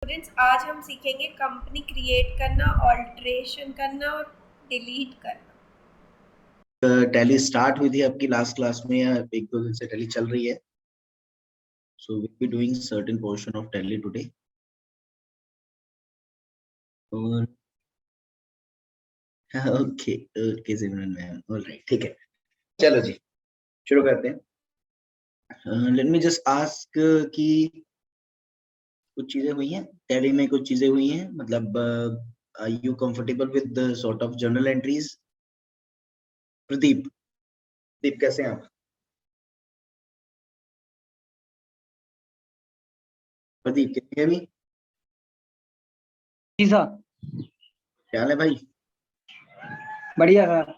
Students, आज हम सीखेंगे कंपनी क्रिएट करना, ऑल्ट्रेशन करना और डिलीट करना। टैली स्टार्ट हुई थी आपकी लास्ट क्लास में या एक दो दिन से टैली चल रही है? So we be doing certain portion of Tally today. और okay okay Simran ma'am, alright, ठीक है, चलो जी शुरू करते हैं। लेट मी जस्ट आस्क कि कुछ चीजें हुई हैं टैली में, कुछ चीजें हुई हैं, मतलब are you comfortable with the sort of journal entries? Pradeep, Pradeep कैसे हैं आप? प्रदीप कैसे हैं अभी? जी सर। क्या हाल है भाई? बढ़िया सर।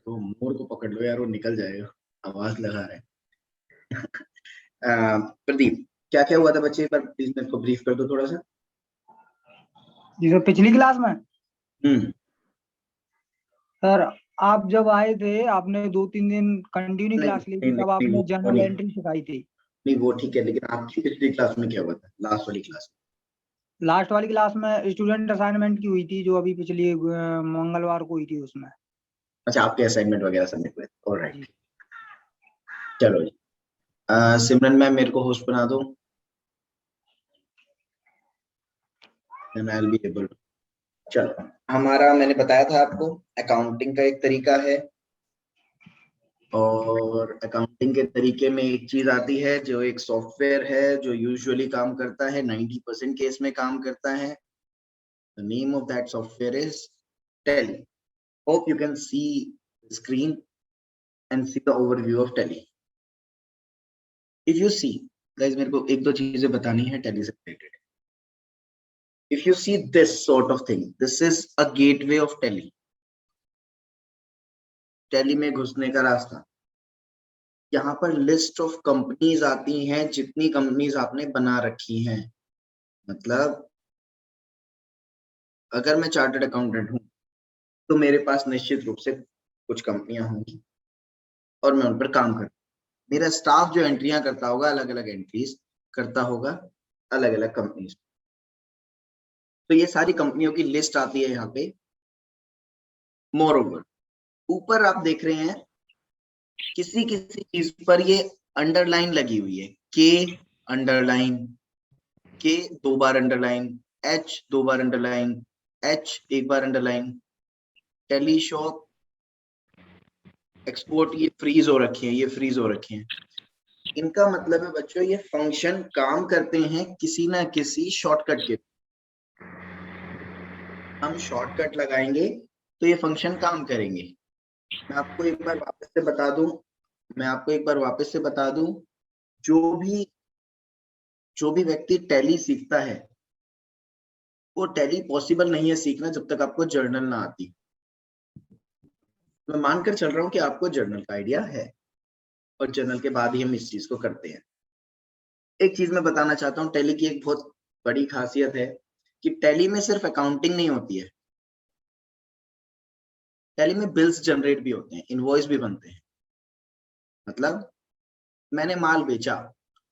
तो मोर को पकड़ लो यार, वो निकल जाएगा, आवाज लगा रहे हैं। प्रदीप, क्या क्या हुआ था बच्चे, एक बार प्लीज मेरे को ब्रीफ कर दो थोड़ा सा। जी सर, पिछली क्लास में हम्म सर आप जब आए थे, आपने 2-3 दिन कंटिन्यू नहीं क्लास ली नहीं थी, नहीं तब नहीं, आपने वो जर्नल नहीं, एंट्री सिखाई थी। नहीं वो ठीक है, लेकिन आपकी पिछली क्लास में क्या हुआ था, लास्ट वाली क्लास में? लास्ट वाली क्लास में स्टूडेंट असाइनमेंट की हुई थी, जो अभी पिछली मंगलवार को हुई थी उसमें। अच्छा, आपके असाइनमेंट वगैरह सबमिट हुए, ऑलराइट, जी चलो जी। सिमरन मैम मेरे को होस्ट बना दो, then I will be able. चलो, हमारा मैंने बताया था आपको अकाउंटिंग का एक तरीका है, और अकाउंटिंग के तरीके में एक चीज आती है जो एक सॉफ्टवेयर है जो यूजुअली काम करता है, 90% केस में काम करता है। The name of that software is Tally. Hope you can see the screen and see the overview of Tally. If you see, guys, मेरे को एक दो चीजें बतानी है Tally से related. If you see this sort of thing, this is a gateway of Tally. Tally में घुसने का रास्ता, यहाँ पर लिस्ट ऑफ कंपनीज आती हैं, जितनी कंपनीज आपने बना रखी हैं। मतलब अगर मैं चार्टर्ड अकाउंटेंट हूँ तो मेरे पास निश्चित रूप से कुछ कंपनियां होंगी और मैं उन पर काम करता हूँ। मेरा स्टाफ जो एंट्रियां करता होगा, अलग अलग एंट्रीज करता होगा अलग अलग कंपनीज। तो ये सारी कंपनियों की लिस्ट आती है यहाँ पे। मोर ओवर, ऊपर आप देख रहे हैं किसी किसी चीज पर ये अंडरलाइन लगी हुई है, के अंडरलाइन, के 2 बार अंडरलाइन, एच 2 बार अंडरलाइन, एच 1 बार अंडरलाइन, टेली शॉप, एक्सपोर्ट, ये फ्रीज हो रखी है, ये फ्रीज हो रखी है। इनका मतलब है बच्चों, ये फंक्शन काम करते हैं किसी ना किसी शॉर्टकट के। हम शॉर्टकट लगाएंगे तो ये फंक्शन काम करेंगे। मैं आपको एक बार वापस से बता दूं, मैं आपको एक बार वापस से बता दूं, जो भी व्यक्ति टैली सीखता है, वो टैली पॉसिबल नहीं है सीखना जब तक आपको जर्नल ना आती। मैं मानकर चल रहा हूं कि आपको जर्नल का आइडिया है, और जर्नल के बाद ही हम इस चीज को करते हैं। एक चीज मैं बताना चाहता हूँ, टैली की एक बहुत बड़ी खासियत है कि टैली में सिर्फ अकाउंटिंग नहीं होती है, टैली में बिल्स जनरेट भी होते हैं, इनवॉइस भी बनते हैं। मतलब मैंने माल बेचा,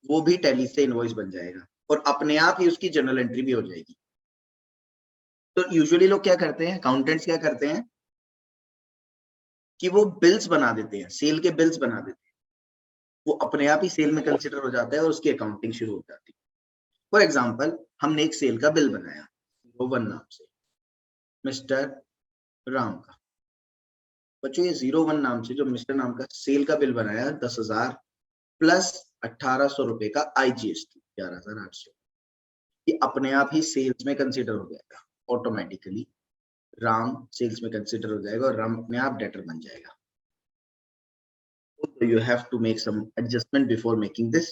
वो भी टैली से इनवॉइस बन जाएगा और अपने आप ही उसकी जर्नल एंट्री भी हो जाएगी। तो यूजुअली लोग क्या करते हैं, अकाउंटेंट्स क्या करते हैं कि वो बिल्स बना देते हैं, सेल के बिल्स बना देते हैं, वो अपने आप ही सेल में कंसिडर हो जाता है और उसकी अकाउंटिंग शुरू हो जाती है। फॉर एग्जाम्पल, हमने एक सेल का बिल बनाया 01 नाम से, मिस्टर राम का। बच्चों, ये 01 नाम से जो मिस्टर नाम का सेल का बिल बनाया 10,000 प्लस 1,800 रुपए का IGST 11,800, ये अपने आप ही सेल्स में कंसिडर हो जाएगा ऑटोमेटिकली। राम सेल्स में कंसिडर हो जाएगा और राम अपने आप डेटर बन जाएगा। तो you have to make some adjustment before making this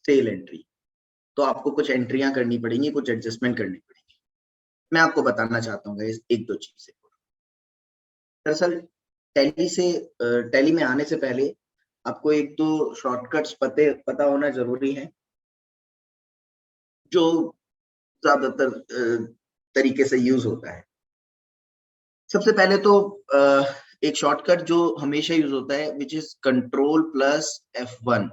sale entry. तो आपको कुछ एंट्रियां करनी पड़ेंगी, कुछ एडजस्टमेंट करनी पड़ेगी। मैं आपको बताना चाहता हूँ एक दो चीजें। दरअसल टैली में आने से पहले आपको एक दो शॉर्टकट्स पता होना जरूरी है, जो ज्यादातर तरीके से यूज होता है। सबसे पहले तो एक शॉर्टकट जो हमेशा यूज होता है, which is control plus F1।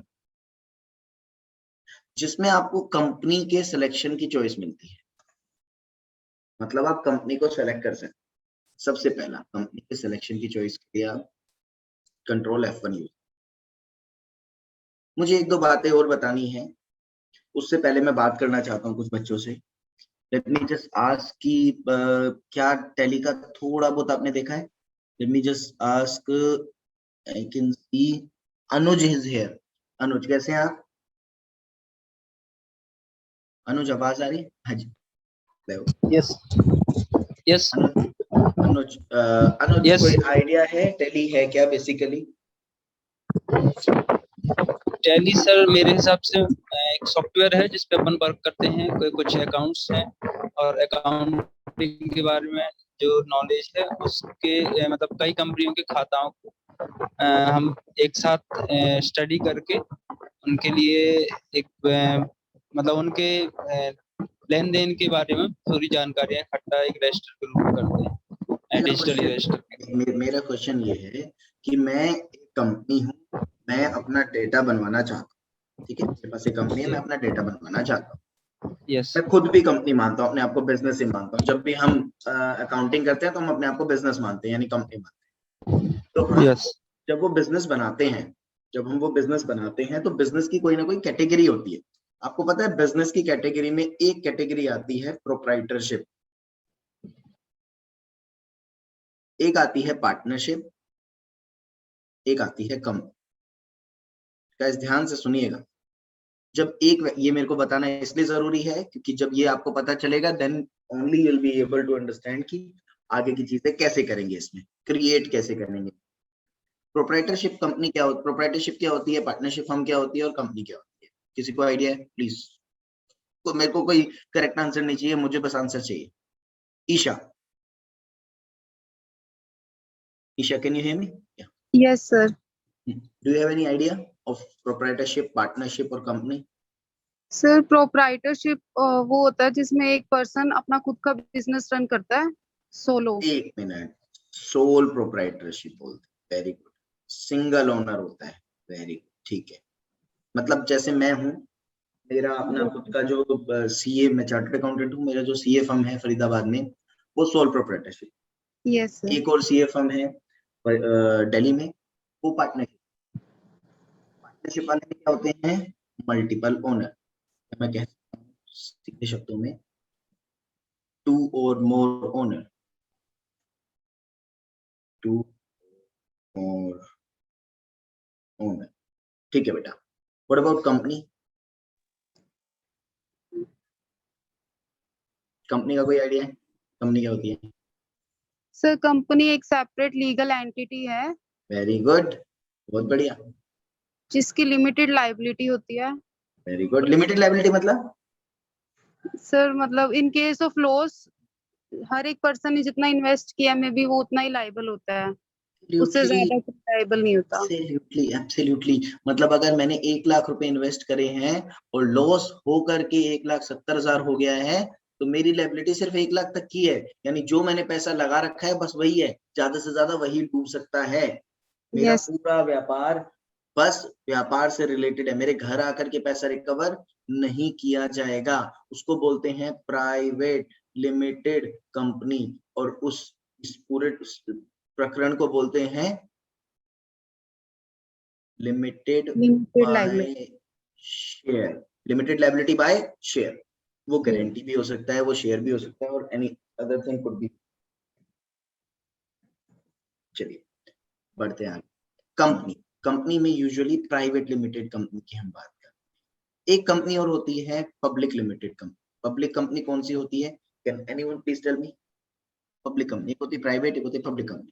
जिसमें आपको कंपनी के सिलेक्शन की चॉइस मिलती है। मतलब आप कंपनी को सेलेक्ट कर सकते। सबसे पहला कंपनी के सिलेक्शन की चॉइस के लिए आप कंट्रोल F1 यूज। मुझे एक दो बातें और बतानी है, उससे पहले मैं बात करना चाहता हूँ कुछ बच्चों से। लेट मी जस्ट आस्क कि क्या टैली का थोड़ा बहुत आपने देखा है? Let me just ask, I can see Anuj is here. Anuj कैसे हैं आप? अनुज आवाज आ रही है? हाँ जी। Yes yes Anuj Anuj Yes. कोई आइडिया है टैली है क्या बेसिकली? टैली सर मेरे हिसाब से एक सॉफ्टवेयर है जिसपे अपन वर्क करते हैं, कोई कुछ अकाउंट्स हैं और अकाउंटिंग के बारे में जो नॉलेज है उसके मतलब कई कंपनियों के खाताओं को हम एक साथ स्टडी करके उनके लिए एक मतलब उनके लेन देन के बारे में पूरी जानकारियां इकट्ठा एक रजिस्टर के रूप में करते हैं, डिजिटल रजिस्टर। मेरा क्वेश्चन ये है कि मैं एक कंपनी हूँ, मैं अपना डेटा बनवाना चाहता हूँ, ठीक है? मेरे पास एक कंपनी है, मैं अपना डेटा बनवाना चाहता हूँ। यस मैं खुद भी कंपनी मानता हूँ, अपने आप को बिजनेस ही मानता हूँ। जब भी हम अकाउंटिंग करते हैं तो हम अपने आप को बिजनेस मानते हैं, यानी कंपनी मानते हैं। तो हम यस जब वो बिजनेस बनाते हैं, जब हम वो बिजनेस बनाते हैं तो बिजनेस की कोई ना कोई कैटेगरी होती है। आपको पता है बिजनेस की कैटेगरी में एक कैटेगरी आती है प्रोप्राइटरशिप, एक आती है पार्टनरशिप, एक आती है कंपनी। गाइस ध्यान से सुनिएगा। जब एक ये मेरे को बताना इसलिए जरूरी है क्योंकि जब ये आपको पता चलेगा then only you will be able to understand कि आगे की चीजें कैसे करेंगे, इसमें क्रिएट कैसे करेंगे। प्रोप्राइटरशिप कंपनी क्या होती, प्रोप्राइटरशिप क्या होती है, पार्टनरशिप फर्म क्या होती है और कंपनी क्या होती है? किसी को आइडिया है प्लीज? तो मेरे को कोई करेक्ट आंसर नहीं चाहिए, मुझे बस आंसर चाहिए। Isha, Isha can you hear me? Yes, sir. Do you have any idea of proprietorship, partnership और कंपनी? सर प्रोप्राइटरशिप वो होता है जिसमें एक पर्सन अपना खुद का बिजनेस रन करता है सोलो। एक मिनट, सोल प्रोप्राइटरशिप बोलते हैं, वेरी गुड। सिंगल ओनर होता है, वेरी गुड, ठीक है। मतलब जैसे मैं हूँ, मेरा अपना खुद का जो सीए, मैं चार्टर्ड अकाउंटेंट हूँ, मेरा जो सीए फर्म है फरीदाबाद में, वो सोल प्रोप्राइटरशिप। Yes sir. एक और सीए फर्म है दिल्ली में, वो पार्टनरशिप। पार्टनरशिप वाले में क्या होते हैं? Multiple owner. मैं कह सकता हूँ सीधे शब्दों में, 2 और मोर ओनर, 2 और ओनर, ठीक है बेटा। What about company? कंपनी का कोई आइडिया है? कंपनी क्या होती है? सर कंपनी एक सेपरेट लीगल एंटिटी है वेरी गुड, बहुत बढ़िया, जिसकी लिमिटेड लायबिलिटी होती है। Very good. लिमिटेड लायबिलिटी मतलब? सर मतलब इन केस ऑफ लॉस हर एक पर्सन ने जितना इन्वेस्ट किया मे बी वो उतना ही लायबल होता है, उससे ज्यादा कुछ लायबल नहीं होता। Absolutely absolutely. मतलब अगर मैंने 1 लाख रुपए इन्वेस्ट करे हैं और लॉस हो करके 1,70,000 हो गया है, तो मेरी लायबिलिटी सिर्फ 1 लाख तक की है। यानी जो मैंने पैसा लगा रखा है बस वही है, ज्यादा से ज्यादा वही डूब सकता है। मेरा यस पूरा व्यापार बस व्यापार से रिलेटेड है, मेरे घर आकर के पैसा रिकवर नहीं किया जाएगा। उसको बोलते हैं प्राइवेट लिमिटेड कंपनी, और इस पूरे प्रकरण को बोलते हैं limited limited by liability. Share, limited liability by share. वो गारंटी भी हो सकता है, वो शेयर भी हो सकता है, और any other thing could be. चलिए बढ़ते हैं आगे। कंपनी, कंपनी में यूजुअली प्राइवेट लिमिटेड कंपनी की हम बात करते हैं। एक कंपनी और होती है public limited company. Public company कौन सी होती है? Can anyone please tell me? Public company एक होती है प्राइवेट, एक होती है पब्लिक कंपनी,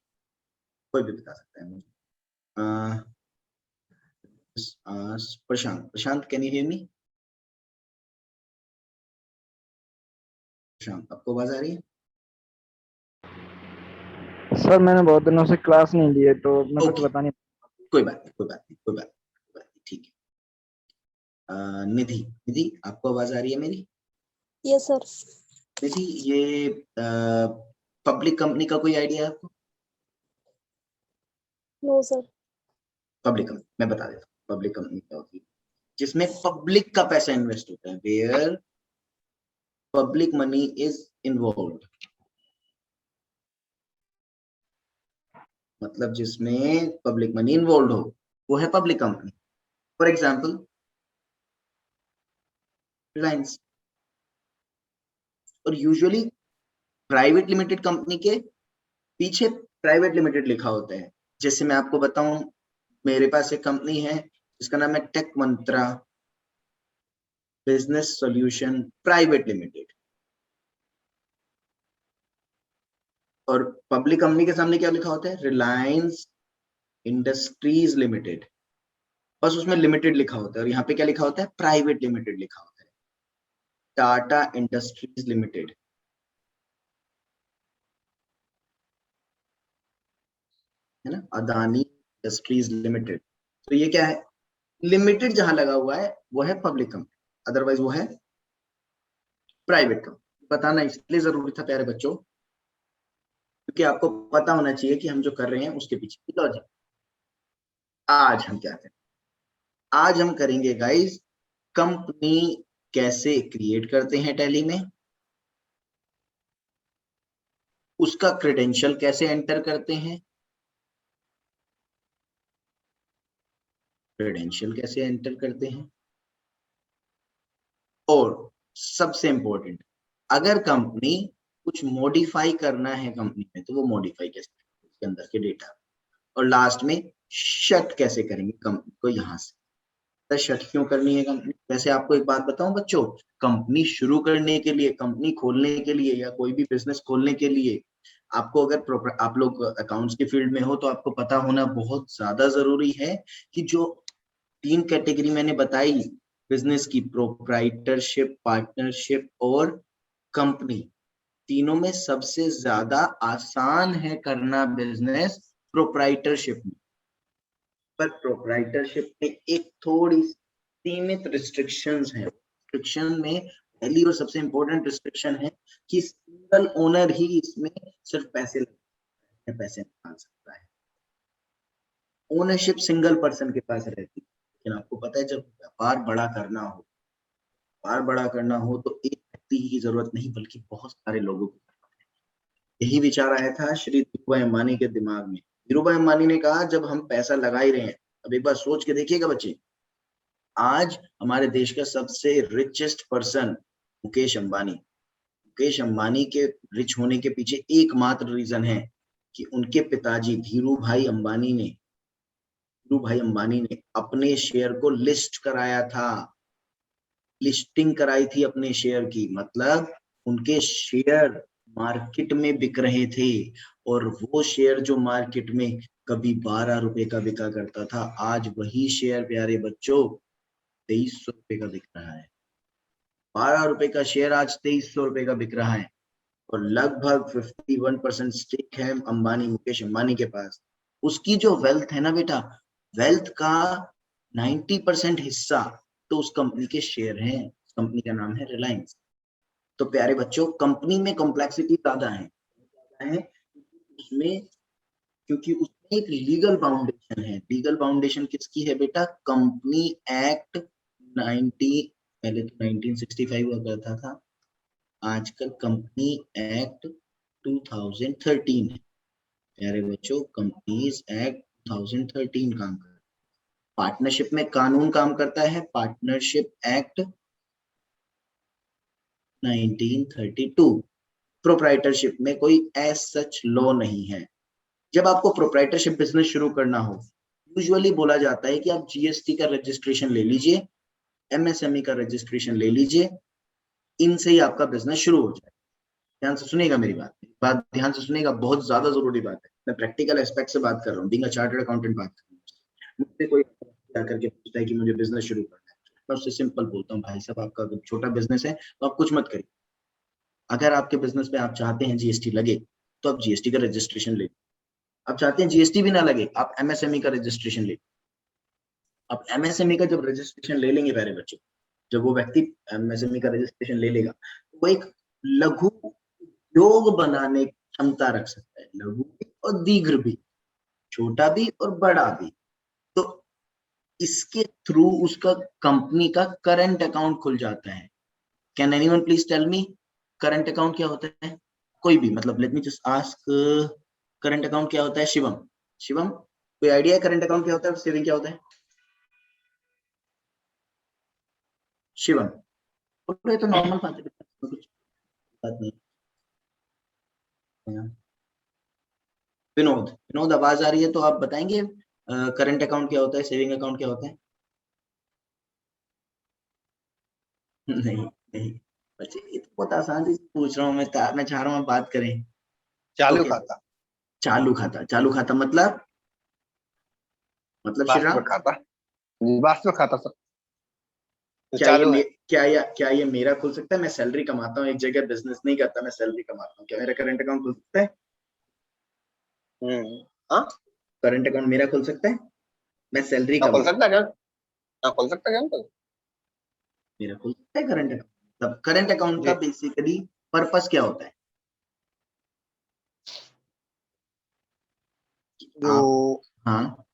कोई भी बता सकता है मुझे। प्रशांत, प्रशांत कैन यू हियर मी? प्रशांत आपको आवाज आ रही है? सर मैंने बहुत दिनों से क्लास नहीं ली है तो मैं कुछ ओके, बता नहीं। कोई बात नहीं, कोई बात नहीं, कोई बात नहीं, कोई बात नहीं, ठीक है। निधि, निधि आपको आवाज आ रही है मेरी? Yes sir. निधि, ये पब्लिक कंपनी का कोई आइडिया है आपको? No sir. पब्लिक कंपनी मैं बता देता हूँ, पब्लिक कंपनी क्या होती है। जिसमें पब्लिक का पैसा इन्वेस्ट होता है, where public money is involve, मतलब जिसमें पब्लिक मनी इन्वॉल्व हो वो है public company. For example Reliance. और यूजुअली प्राइवेट लिमिटेड कंपनी के पीछे प्राइवेट लिमिटेड लिखा होता है। जैसे मैं आपको बताऊं, मेरे पास एक कंपनी है जिसका नाम है टेक मंत्रा बिजनेस सॉल्यूशन प्राइवेट लिमिटेड, और पब्लिक कंपनी के सामने क्या लिखा होता है, रिलायंस इंडस्ट्रीज लिमिटेड, बस उसमें लिमिटेड लिखा होता है। और यहाँ पे क्या लिखा होता है, प्राइवेट लिमिटेड लिखा होता है, टाटा इंडस्ट्रीज लिमिटेड, है ना, अदानी इंडस्ट्रीज लिमिटेड। तो ये क्या है, लिमिटेड जहां लगा हुआ है वो है पब्लिक कंपनी, अदरवाइज वो है प्राइवेट कंपनी। बताना इसलिए जरूरी था प्यारे बच्चों, क्योंकि आपको पता होना चाहिए कि हम जो कर रहे हैं उसके पीछे की लॉजिक। आज हम क्या करें, आज हम करेंगे गाइस कंपनी कैसे क्रिएट करते हैं टैली में, उसका क्रेडेंशियल कैसे एंटर करते हैं, क्रेडेंशियल कैसे एंटर करते हैं, और सबसे इंपॉर्टेंट अगर कंपनी कुछ मॉडिफाई करना है कंपनी में तो वो मॉडिफाई कैसे करेंगे उसके अंदर के डेटा, और लास्ट में शट कैसे करेंगे कंपनी को यहां से। तो शट क्यों करनी है कंपनी, वैसे आपको एक बात बताऊं बच्चों, कंपनी शुरू करने के लिए, कंपनी खोलने के लिए या कोई भी बिजनेस खोलने के लिए आपको अगर आप लोग अकाउंट्स के फील्ड में हो तो आपको पता होना बहुत ज्यादा जरूरी है कि जो 3 कैटेगरी मैंने बताई बिजनेस की, प्रोप्राइटरशिप, पार्टनरशिप और कंपनी, तीनों में सबसे ज्यादा आसान है करना बिजनेस प्रोप्राइटरशिप में। पर प्रोप्राइटरशिप में एक थोड़ी सीमित रिस्ट्रिक्शंस हैं। रिस्ट्रिक्शन में पहली और सबसे इंपॉर्टेंट रिस्ट्रिक्शन है कि सिंगल ओनर ही इसमें सिर्फ पैसे निकाल सकता है। ओनरशिप सिंगल पर्सन के पास रहती है। लेकिन आपको पता है जब व्यापार बड़ा करना हो तो एक व्यक्ति की जरूरत नहीं बल्कि बहुत सारे लोगों की। यही विचार आया था श्री धीरूभाई अंबानी के दिमाग में। धीरूभाई अंबानी ने कहा जब हम पैसा लगा ही रहे हैं, अब एक बार सोच के देखिएगा बच्चे, आज हमारे देश का सबसे रिचेस्ट पर्सन मुकेश मुकेश अंबानी के रिच होने के पीछे एकमात्र रीजन है कि उनके पिताजी धीरूभाई अंबानी ने अपने शेयर को लिस्ट कराया था, लिस्टिंग कराई थी अपने शेयर की, मतलब उनके शेयर मार्केट में बिक रहे थे, और वो शेयर जो मार्केट में कभी 12 रुपए का बिका करता था, आज वही शेयर प्यारे बच्चों 2300 रुपए का बिक रहा है। 12 रुपए का शेयर आज 2300 रुपए का बिक रहा है, और लगभग 51% स्टेक है मुकेश अंबानी के पास। उसकी जो वेल्थ है ना बेटा, वेल्थ का 90% हिस्सा तो उस कंपनी के शेयर हैं। कंपनी का नाम है रिलायंस। तो प्यारे बच्चों, कंपनी में कॉम्प्लेक्सिटी ज्यादा है उसमें, क्योंकि उसमें एक लीगल फाउंडेशन है। लीगल फाउंडेशन किसकी है बेटा, कंपनी एक्ट 1965 हुआ करता था, आजकल कंपनी एक्ट 2013 है। प्यारे बच्चों, कंपनीज एक्ट 2013 काम करता है। पार्टनरशिप में कानून काम करता है, पार्टनरशिप एक्ट 1932। प्रोप्राइटरशिप में कोई एज सच लॉ नहीं है। जब आपको प्रोप्राइटरशिप बिजनेस शुरू करना हो, यूजुअली बोला जाता है कि आप जीएसटी का रजिस्ट्रेशन ले लीजिए, एमएसएमई का रजिस्ट्रेशन ले लीजिए, इनसे ही आपका बिजनेस शुरू हो जाए। ध्यान से सुनिएगा मेरी बात ध्यान से सुनिएगा, बहुत ज्यादा जरूरी बात है। मैं प्रैक्टिकल एस्पेक्ट से बात कर रहा हूँ, बीइंग अ चार्टर्ड अकाउंटेंट बात कर रहा हूँ। मुझसे कोई आकर के पूछता है कि मुझे बिजनेस शुरू करना है, मैं उससे सिंपल बोलता हूँ, भाई साहब आपका अगर छोटा बिजनेस है तो आप कुछ मत करिए। अगर आपके बिजनेस में आप चाहते हैं जीएसटी लगे तो आप जीएसटी का रजिस्ट्रेशन ले, आप चाहते हैं जीएसटी भी ना लगे आप एमएसएमई का रजिस्ट्रेशन ले। आप एमएसएमई का जब रजिस्ट्रेशन ले लेंगे प्यारे बच्चों, जब वो व्यक्ति एमएसएमई का रजिस्ट्रेशन ले लेगा, वो एक लघु उद्योग बनाने की क्षमता रख सकता है, लघु और दीर्घ भी, छोटा भी और बड़ा भी। तो इसके थ्रू उसका कंपनी का करंट अकाउंट खुल जाता है। Can anyone please tell me current account क्या होता है? कोई भी, मतलब let me just ask, current account क्या होता है? शिवम, शिवम कोई आइडिया है करंट अकाउंट क्या होता है, सेविंग क्या होता है? शिवम, ये तो नॉर्मल बात है, कुछ बात नहीं। विनोद, विनोद आवाज आ रही है तो आप बताएंगे करंट अकाउंट क्या होता है, सेविंग अकाउंट क्या होता है? नहीं नहीं बच्चे, ये तो बहुत आसान चीज पूछ रहा हूँ मैं चाह रहा हूँ आप बात करें। चालू Okay, खाता, चालू खाता, चालू खाता मतलब श्रीराम, वास्तविक खाता जी, वास्तविक खाता सर, तो क्या चालू ये है। क्या ये मेरा खुल सकता है? मैं सैलरी कमाता हूँ एक जगह, बिजनेस नहीं करता, मैं सैलरी कमाता हूँ, क्या मेरा करंट अकाउंट खुल सकता है? हाँ, करंट अकाउंट मेरा खुल सकता है, मैं सैलरी हाँ, खुल कमाता हूँ, सकता है क्या? हाँ, खुल सकता है क्या? मेरा खुल सकता है करंट अकाउंट। तब करंट अकाउंट का जी, बेसिकली पर्पस क्या होता है? जो आप, हाँ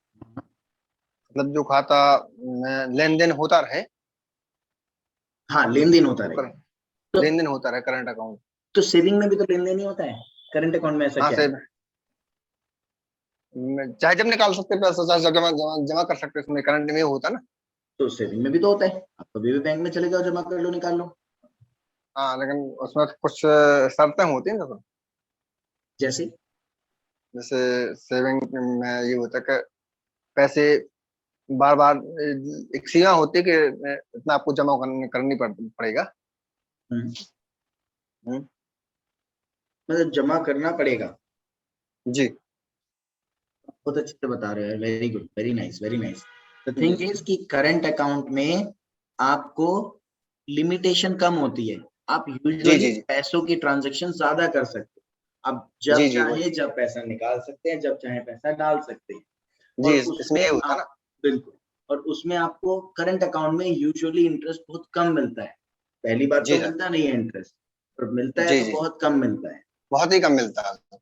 मतलब जो खाता में लेन देन होता रहे, हाँ, लेन देन होता तो रहे। कर तो, लेन देन होता रहे करंट अकाउंट। तो सेविंग में भी तो लेन देन ही होता है, करंट अकाउंट में ऐसा हाँ क्या से है? चाहे जब निकाल सकते हैं पैसा, चाहे जब जमा जमा जमा कर सकते हैं, इसमें करंट में होता है ना। तो सेविंग में भी तो होता है, आप कभी भी बैंक में चले जाओ, जमा कर लो, निकाल लो। हाँ, लेकिन उसमें कुछ शर्तें होती हैं ना सर। जैसे जैसे सेविंग में ये होता है कि पैसे बार बार एक सीमा होती है कि इतना आपको जमा करनी पड़ेगा। हम्म, हम्म, मतलब जमा करना पड़ेगा। जी बहुत अच्छे से बता रहे हैं, very good, very nice, very nice. The जी थिंग जी इज कि करंट अकाउंट में आपको लिमिटेशन कम होती है, आप जी यूजुअली जी जी पैसों की ट्रांजैक्शन ज्यादा कर सकते हैं, आप जब जी जी वही चाहे जब पैसा निकाल सकते हैं, जब चाहे पैसा डाल सकते हैं। जी, और इसमें उसमें ये होता है ना। आप, बिल्कुल, और उसमें आपको करंट अकाउंट में यूजुअली इंटरेस्ट बहुत कम मिलता है। पहली बात जी तो सर, मिलता नहीं है इंटरेस्ट, और मिलता है जी तो जी, बहुत कम मिलता है। बहुत ही कम मिलता है।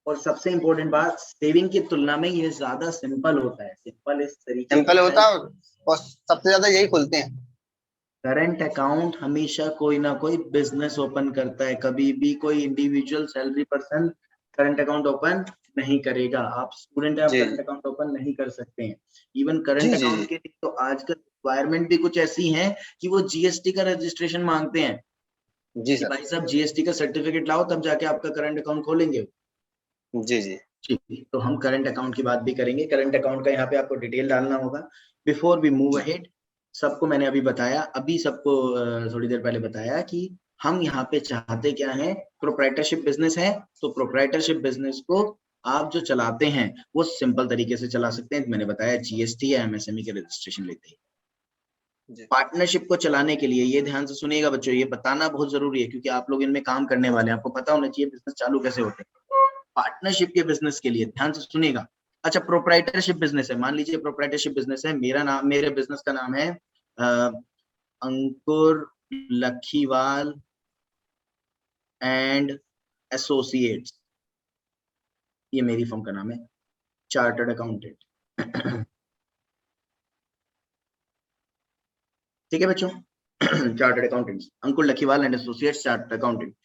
और सबसे इम्पोर्टेंट बात, सेविंग की तुलना में ये ज्यादा सिंपल होता है। सिंपल इस तरीके से सिंपल होता है, होता है और सबसे ज्यादा यही खुलते हैं। करंट अकाउंट हमेशा कोई ना कोई बिजनेस ओपन करता है, कभी भी कोई individual salary person current account open नहीं करेगा। आप स्टूडेंट हैं, आप जी करंट अकाउंट ओपन नहीं कर सकते हैं। इवन करंट जी जी अकाउंट जी के लिए तो आजकल रिक्वायरमेंट भी कुछ ऐसी है कि वो जीएसटी का रजिस्ट्रेशन मांगते हैं जी कि सर, भाई साहब जीएसटी का सर्टिफिकेट लाओ, तब जाके आपका करंट अकाउंट खोलेंगे। जी जी ठीक है, तो हम करंट अकाउंट की बात भी करेंगे। करंट अकाउंट का यहाँ पे आपको डिटेल डालना होगा। बिफोर वी मूव अहेड, सबको मैंने अभी बताया, अभी सबको थोड़ी देर पहले बताया कि हम यहाँ पे चाहते क्या है। प्रोप्राइटरशिप बिजनेस है, तो प्रोप्राइटरशिप बिजनेस को आप जो चलाते हैं वो सिंपल तरीके से चला सकते हैं। मैंने बताया जीएसटी या एमएसएमई के रजिस्ट्रेशन लेते हैं। जी पार्टनरशिप को चलाने के लिए ये ध्यान से सुनिएगा बच्चों, ये बताना बहुत जरूरी है क्योंकि आप लोग इनमें काम करने वाले हैं, आपको पता होना चाहिए बिजनेस चालू कैसे होते हैं। पार्टनरशिप के बिजनेस के लिए ध्यान से सुनिएगा। अच्छा, प्रोप्राइटरशिप बिजनेस है, मान लीजिए प्रोप्राइटरशिप बिजनेस है, मेरा नाम, मेरे बिजनेस का नाम है अंकुर लखीवाल एंड एसोसिएट्स, ये मेरी फर्म का नाम है, चार्टर्ड अकाउंटेंट। ठीक है बच्चों, chartered accountant Ankur Lakhiwal and associates chartered accountant.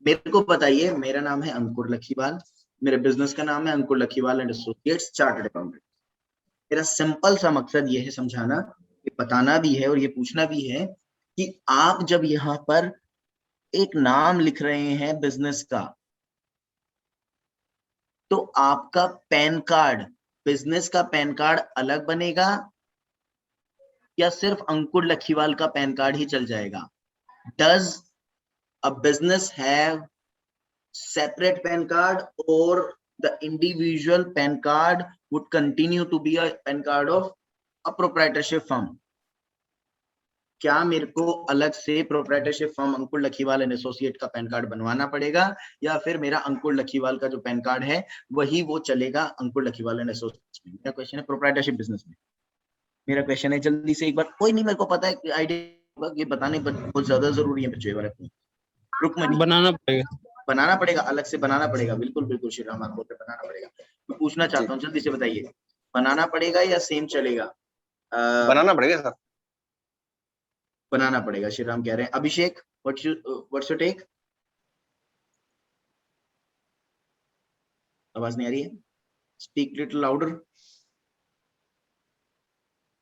मेरे को बताइए, मेरा नाम है अंकुर लखीवाल, मेरे बिजनेस का नाम है अंकुर Lakhiwal and associates chartered accountant. मेरा सिंपल सा मकसद ये है समझाना, ये बताना भी है और ये पूछना भी है कि आप जब यहाँ पर एक नाम लिख रहे हैं बिजनेस का, तो आपका पैन कार्ड, बिजनेस का पैन कार्ड अलग बनेगा या सिर्फ अंकुर लखीवाल का पैन कार्ड ही चल जाएगा? Does a business have separate PAN card or the individual PAN card would continue to be a PAN card of a proprietorship firm? क्या मेरे को अलग से proprietorship firm Ankur Lakhiwal and associate का पैन कार्ड बनवाना पड़ेगा या फिर मेरा अंकुर लखीवाल का जो पैन कार्ड है वही वो चलेगा अंकुर लखीवाल एंड एसोसिएट्स में? मेरा क्वेश्चन है प्रोप्राइटरशिप बिजनेस में, मेरा क्वेश्चन है जल्दी से एक बार, कोई नहीं, मेरे को पता है आइडिया, ये बताने बहुत ज्यादा जरूरी है बच्चों, ये वाला रुकमनी बनाना पड़ेगा। बनाना पड़ेगा, अलग से बनाना पड़ेगा, बिल्कुल बिल्कुल श्री राम, आपको बनाना पड़ेगा। मैं पूछना जी चाहता हूँ, जल्दी से बताइए, बनाना पड़ेगा या सेम चलेगा? बनाना पड़ेगा सर। बनाना पड़ेगा, श्री राम कह रहे हैं। अभिषेक, व्हाट्स योर टेक? आवाज नहीं आ रही है, स्पीक लिटिल लाउडर।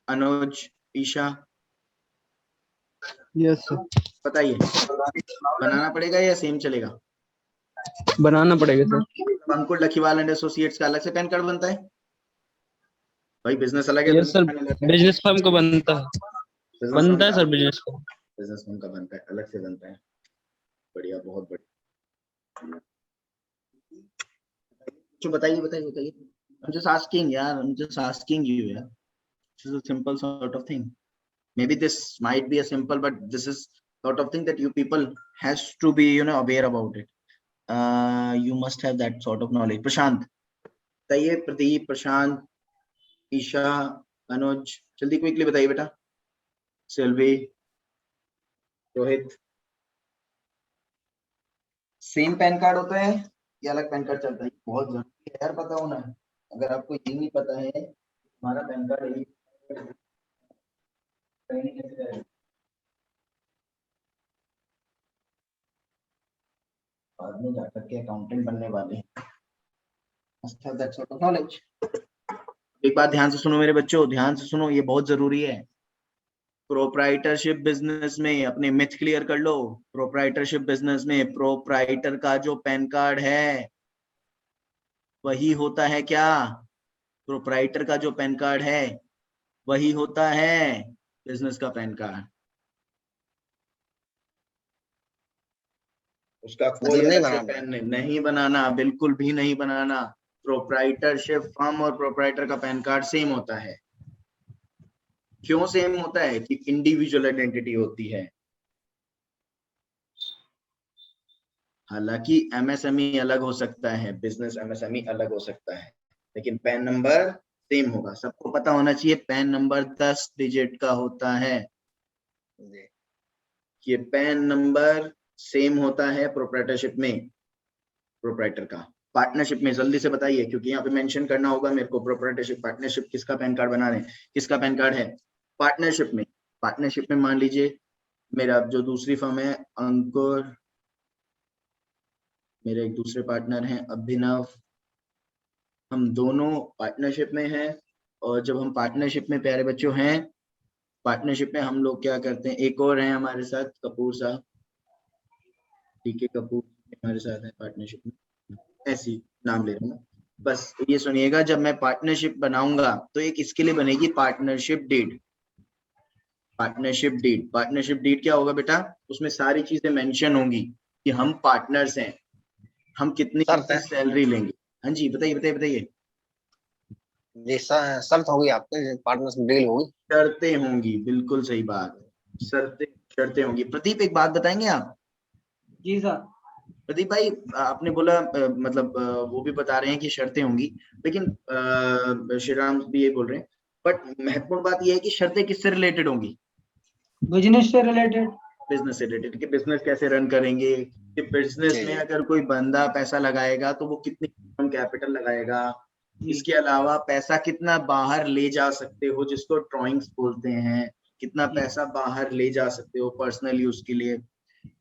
अनुज, ईशा, यस सर। बताइए, बनाना पड़ेगा या सेम चलेगा? बनाना पड़ेगा sir. Ankur Lakhiwal and associates का अलग से पैन कार्ड बनता है भाई, बिजनेस अलग है। यस सर, बिजनेस फर्म को बनता है sir, business firm. Business firm का बनता है, अलग से बनता है। बढ़िया, बहुत बढ़िया। तो बताइए बताइए बताइए। I'm just asking यार, I'm just asking you यार. This is a simple sort of thing. Maybe this might be a simple, but this is sort of thing that you people has to be, you know, aware about it. You must have that sort of knowledge. प्रशांत बताइए, प्रदीप, प्रशांत, ईशा, अनुज, जल्दी quickly बताइए बेटा। Selvi, Rohit, same PAN card होता है या अलग pan card चलता है? बहुत जरूरी है यार पता होना। अगर आपको ये नहीं पता है हमारा पैन कार्ड यही बाद में जाकर के अकाउंटेंट बनने वाले हैं। Must have that sort of knowledge. एक बात ध्यान से सुनो मेरे बच्चों, ध्यान से सुनो, ये बहुत जरूरी है। प्रोप्राइटरशिप बिजनेस में अपने मिथ क्लियर कर लो। प्रोप्राइटरशिप बिजनेस में प्रोप्राइटर का जो पैन कार्ड है वही होता है क्या? प्रोप्राइटर का जो पैन कार्ड है वही होता है बिजनेस का पैन कार्ड। उसका कोई नहीं अलग से बनाना। पैन नहीं बनाना, बिल्कुल भी नहीं बनाना। प्रोप्राइटरशिप फर्म और प्रोप्राइटर का पैन कार्ड सेम होता है। क्यों सेम होता है? कि इंडिविजुअल आइडेंटिटी होती है। हालांकि एमएसएमई अलग हो सकता है, बिजनेस एमएसएमई अलग हो सकता है, लेकिन पैन नंबर सेम होगा। सबको पता होना चाहिए पैन नंबर 10 डिजिट का होता है। ये पैन नंबर सेम होता है प्रोप्राइटरशिप में, प्रोप्राइटर का। पार्टनरशिप में जल्दी से बताइए, क्योंकि यहाँ पे मेंशन करना होगा मेरे को। प्रोप्राइटरशिप, पार्टनरशिप किसका पैन कार्ड बना रहे हैं, किसका पैन कार्ड है पार्टनरशिप में? पार्टनरशिप में मान लीजिए मेरा जो दूसरी फर्म है अंकुर, मेरे एक दूसरे पार्टनर हैं अभिनव, हम दोनों पार्टनरशिप में हैं। और जब हम पार्टनरशिप में प्यारे बच्चों हैं, पार्टनरशिप में हम लोग क्या करते हैं, एक और हैं हमारे साथ कपूर साहब, ठीक है, कपूर हमारे साथ है पार्टनरशिप में, ऐसी नाम ले रहा हूँ। बस ये सुनिएगा, जब मैं पार्टनरशिप बनाऊंगा तो एक इसके लिए बनेगी partnership deed. Partnership deed, partnership deed क्या होगा बेटा? उसमें सारी चीजें मेंशन होंगी कि हम पार्टनर्स हैं, हम कितनी सैलरी लेंगे। हाँ जी बताइए बताइए बताइए। जी शर्त होगी आपके, पार्टनरशिप डील होगी, शर्तें होंगी, बिल्कुल सही बात, शर्तें होंगी। प्रदीप एक बात बताएंगे आप? जी सर। प्रदीप भाई आपने बोला मतलब वो भी बता रहे हैं कि शर्तें होंगी, लेकिन श्री राम भी ये बोल रहे हैं, बट महत्वपूर्ण बात यह है कि शर्तें किससे रिलेटेड होंगी? बिजनेस से रिलेटेड। बिजनेस से रिलेटेड, कि बिजनेस कैसे रन करेंगे, कि बिजनेस में अगर कोई बंदा पैसा लगाएगा तो वो कितनी कैपिटल लगाएगा, इसके अलावा पैसा कितना बाहर ले जा सकते हो, जिसको ड्रॉइंग्स बोलते हैं, कितना पैसा बाहर ले जा सकते हो पर्सनल यूज के लिए।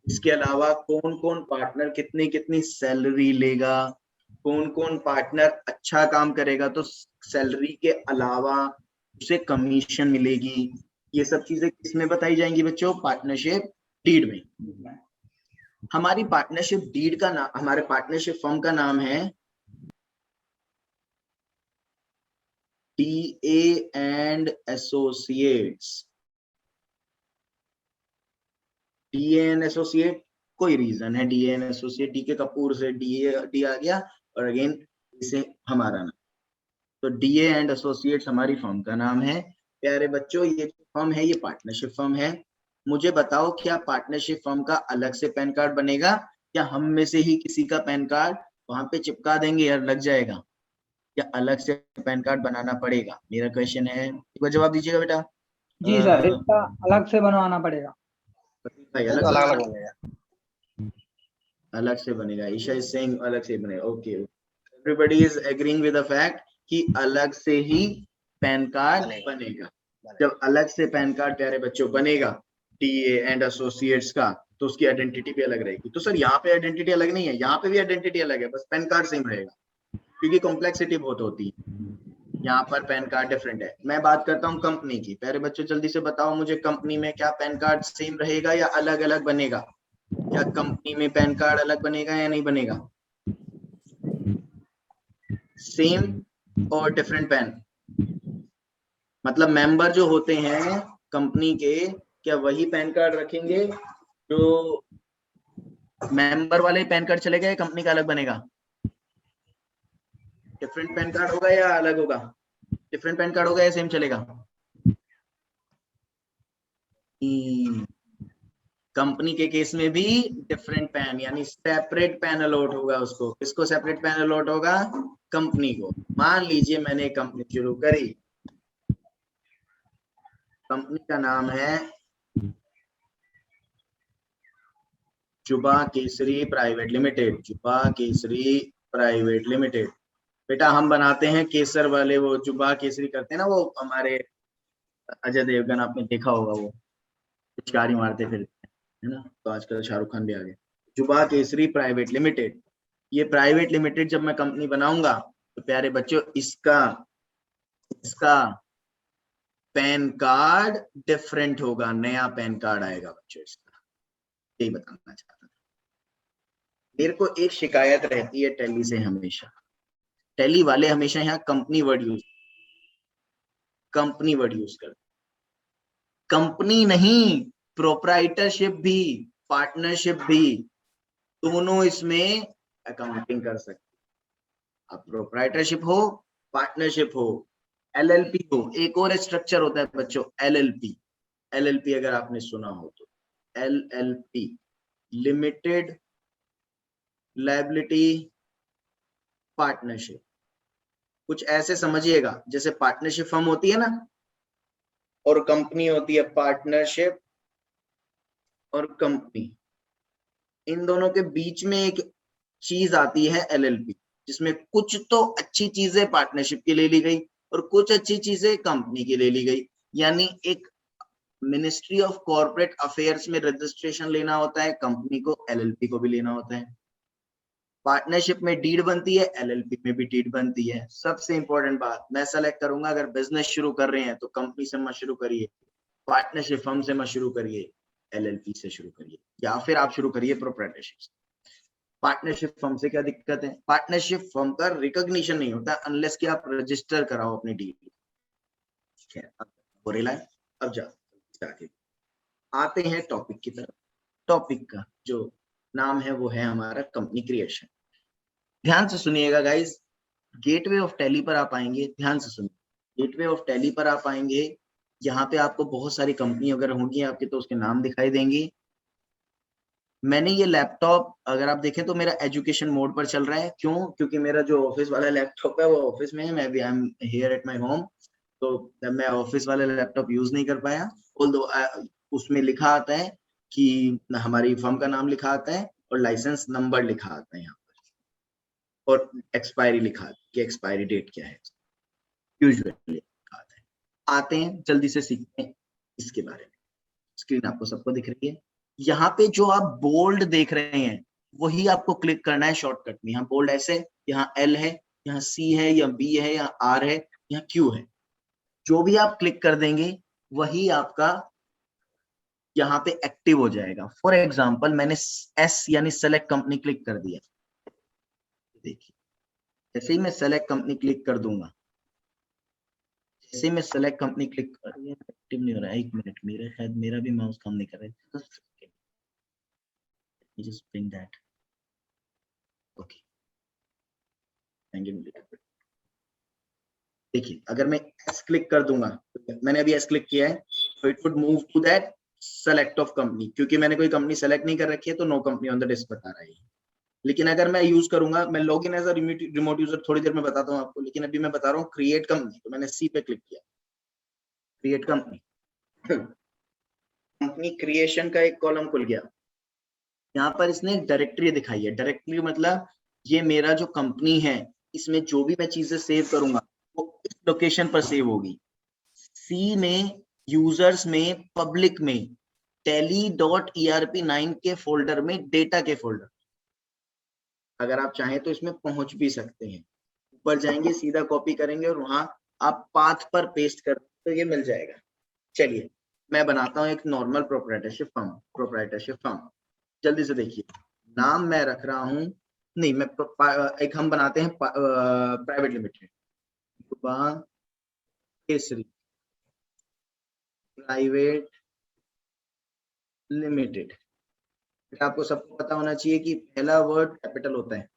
इसके अलावा कौन कौन पार्टनर कितनी कितनी सैलरी लेगा, कौन कौन पार्टनर अच्छा काम करेगा तो सैलरी के अलावा उसे कमीशन मिलेगी। ये सब चीजें किसमें बताई जाएंगी बच्चों? पार्टनरशिप डीड में। हमारी पार्टनरशिप डीड का नाम, हमारे पार्टनरशिप फर्म का नाम है DA and associates. DA and associate, कोई रीजन है DA एंड एसोसिएट, डी के कपूर से डी आ गया और अगेन इसे हमारा नाम, तो DA एंड एसोसिएट्स हमारी फर्म का नाम है। प्यारे बच्चों ये फर्म है, ये पार्टनरशिप फर्म है। मुझे बताओ क्या पार्टनरशिप फर्म का अलग से पैन कार्ड बनेगा या हम में से ही किसी का पैन कार्ड वहां पे चिपका देंगे यार लग जाएगा, या अलग से पैन कार्ड बनाना पड़ेगा? मेरा क्वेश्चन है, एक बार जवाब दीजिएगा बेटा। जी सर, इसका अलग से बनवाना पड़ेगा। भाई अलग अलग बनेगा, अलग से बनेगा। ईशा इज सेइंग अलग से बनेगा। Okay, everybody is agreeing with the fact कि अलग से ही पैन कार्ड बनेगा। जब अलग से पैन कार्ड प्यारे बच्चों बनेगा टीए एंड एसोसिएट्स का, तो उसकी आइडेंटिटी भी अलग रहेगी। तो सर यहाँ पे आइडेंटिटी अलग नहीं है, यहाँ पे भी आइडेंटिटी अलग है, बस पैन कार्ड सेम रहेगा, क्योंकि कॉम्प्लेक्सिटी बहुत होती है। यहाँ पर पैन कार्ड डिफरेंट है। मैं बात करता हूँ कंपनी की। प्यारे बच्चों जल्दी से बताओ मुझे, कंपनी में क्या पैन कार्ड सेम रहेगा या अलग अलग बनेगा? क्या कंपनी में पैन कार्ड अलग बनेगा या नहीं बनेगा? सेम और डिफरेंट पैन, मतलब मेंबर जो होते हैं कंपनी के, क्या वही पैन कार्ड रखेंगे जो मेंबर वाले पैन कार्ड चलेगा, या कंपनी का अलग बनेगा? डिफरेंट पैन कार्ड होगा या अलग होगा? डिफरेंट पैन कार्ड होगा या सेम चलेगा? कंपनी के केस में भी डिफरेंट पैन यानी सेपरेट पैन अलॉट होगा उसको। किसको सेपरेट पैन अलॉट होगा? कंपनी को। मान लीजिए मैंने कंपनी शुरू करी, कंपनी का नाम है जुबा केसरी प्राइवेट लिमिटेड। जुबा केसरी प्राइवेट लिमिटेड। बेटा हम बनाते हैं केसर वाले, वो जुबा केसरी करते हैं ना, वो हमारे अजय देवगन, आपने देखा होगा, वो पिचकारी मारते फिरते है ना, तो आजकल शाहरुख खान भी आ गए। जुबा केसरी प्राइवेट लिमिटेड, ये प्राइवेट लिमिटेड जब मैं कंपनी बनाऊंगा तो प्यारे बच्चों इसका पैन कार्ड डिफरेंट होगा, नया पैन कार्ड आएगा बच्चों इसका। यही बताना चाहता था। मेरे को एक शिकायत रहती है टैली से हमेशा, टैली वाले हमेशा यहाँ कंपनी वर्ड यूज करते। कंपनी नहीं, प्रोप्राइटरशिप भी, पार्टनरशिप भी, दोनों इसमें अकाउंटिंग कर सकते। अब प्रोप्राइटरशिप हो, पार्टनरशिप हो, एलएलपी हो, एक और स्ट्रक्चर होता है बच्चों एलएलपी अगर आपने सुना हो तो, एलएलपी लिमिटेड लायबिलिटी पार्टनरशिप। कुछ ऐसे समझिएगा जैसे पार्टनरशिप फर्म होती है ना, और कंपनी होती है पार्टनरशिप और कंपनी, इन दोनों के बीच में एक चीज आती है एलएलपी, जिसमें कुछ तो अच्छी चीजें पार्टनरशिप की ले ली गई और कुछ अच्छी चीजें कंपनी की ले ली गई। यानी एक मिनिस्ट्री ऑफ कॉर्पोरेट अफेयर्स में रजिस्ट्रेशन लेना होता है, कंपनी को एलएलपी को भी लेना होता है। पार्टनरशिप में डीड बनती है, एलएलपी में भी डीड बनती है। सबसे इंपॉर्टेंट बात मैं सेलेक्ट करूंगा, अगर बिजनेस शुरू कर रहे हैं तो कंपनी से मत शुरू करिए, पार्टनरशिप फर्म से मत शुरू करिए, एलएलपी से शुरू करिए, या फिर आप शुरू करिए प्रोप्राइटरशिप से। पार्टनरशिप फर्म से क्या दिक्कत है? पार्टनरशिप फर्म का रिकॉग्निशन नहीं होता अनलेस कि आप रजिस्टर कराओ अपनी डीड। ठीक है, अब जाके आते हैं टॉपिक की तरफ। टॉपिक का जो नाम है वो है हमारा कंपनी क्रिएशन। ध्यान से सुनिएगा गाइस, गेटवे ऑफ टैली पर आप आएंगे, ध्यान से सुनिए, गेटवे ऑफ टैली पर आप आएंगे, यहाँ पे आपको बहुत सारी कंपनी अगर होंगी आपके तो उसके नाम दिखाई देंगे। मैंने ये लैपटॉप अगर आप देखें तो मेरा एजुकेशन मोड पर चल रहा है। क्यों? क्योंकि मेरा जो ऑफिस वाला लैपटॉप है वो ऑफिस में है, मैं भी I am here at my home, तो मैं ऑफिस वाला लैपटॉप यूज नहीं कर पाया। ऑल्दो उसमें लिखा आता है कि हमारी फर्म का नाम लिखा आता है और लाइसेंस नंबर लिखा आता है यहाँ पर, और एक्सपायरी लिखा आता है कि एक्सपायरी डेट क्या है, यूजुअली लिखा आता है। आते हैं जल्दी से सीखते हैं इसके बारे में। स्क्रीन आपको सबको दिख रही है, यहाँ पे जो आप बोल्ड देख रहे हैं वही आपको क्लिक करना है शॉर्टकट में। यहाँ बोल्ड ऐसे, यहाँ एल है, यहाँ सी है, या बी है, यहाँ आर है, यहाँ क्यू है, जो भी आप क्लिक कर देंगे वही आपका यहाँ पे एक्टिव हो जाएगा। फॉर एग्जाम्पल मैंने एस यानी सेलेक्ट कंपनी क्लिक कर दिया, देखिए जैसे ही मैं सेलेक्ट कंपनी क्लिक कर दूंगा, जैसे मैं सेलेक्ट कंपनी क्लिक कर दिया, एक्टिव नहीं हो रहा है, एक मिनट, मेरा शायद मेरा भी माउस काम नहीं कर रहा है, just bring that, okay, देखिए अगर मैं एस क्लिक कर दूंगा, मैंने अभी एस क्लिक किया है, तो it would move to that select of company, क्योंकि मैंने कोई कंपनी सेलेक्ट नहीं कर रखी है तो no company on the list बता रहा है। लेकिन अगर मैं यूज करूंगा, मैं login as a remote user थोड़ी देर में बताता हूँ आपको, लेकिन अभी मैं बता रहा हूँ क्रिएट कंपनी, तो मैंने सी पे क्लिक किया, क्रिएट कंपनी, कंपनी क्रिएशन का एक कॉलम खुल गया। यहाँ पर इसने डायरेक्टरी दिखाई है, डायरेक्टरी मतलब ये मेरा जो कंपनी है, इसमें जो भी मैं चीजें सेव करूंगा वो इस लोकेशन पर सेव होगी। सी में, यूजर्स में, पब्लिक में, tally.erp9 के फोल्डर में, डेटा के फोल्डर। अगर आप चाहें तो इसमें पहुंच भी सकते हैं, ऊपर जाएंगे, सीधा कॉपी करेंगे और वहां आप पाथ पर पेस्ट कर तो ये मिल जाएगा। चलिए मैं बनाता हूं एक नॉर्मल प्रोप्राइटरशिप फर्म। जल्दी से देखिए, नाम मैं रख रहा हूं, नहीं मैं एक हम बनाते हैं private limited, Kesari private limited. आपको सबको पता होना चाहिए कि पहला वर्ड कैपिटल होता है।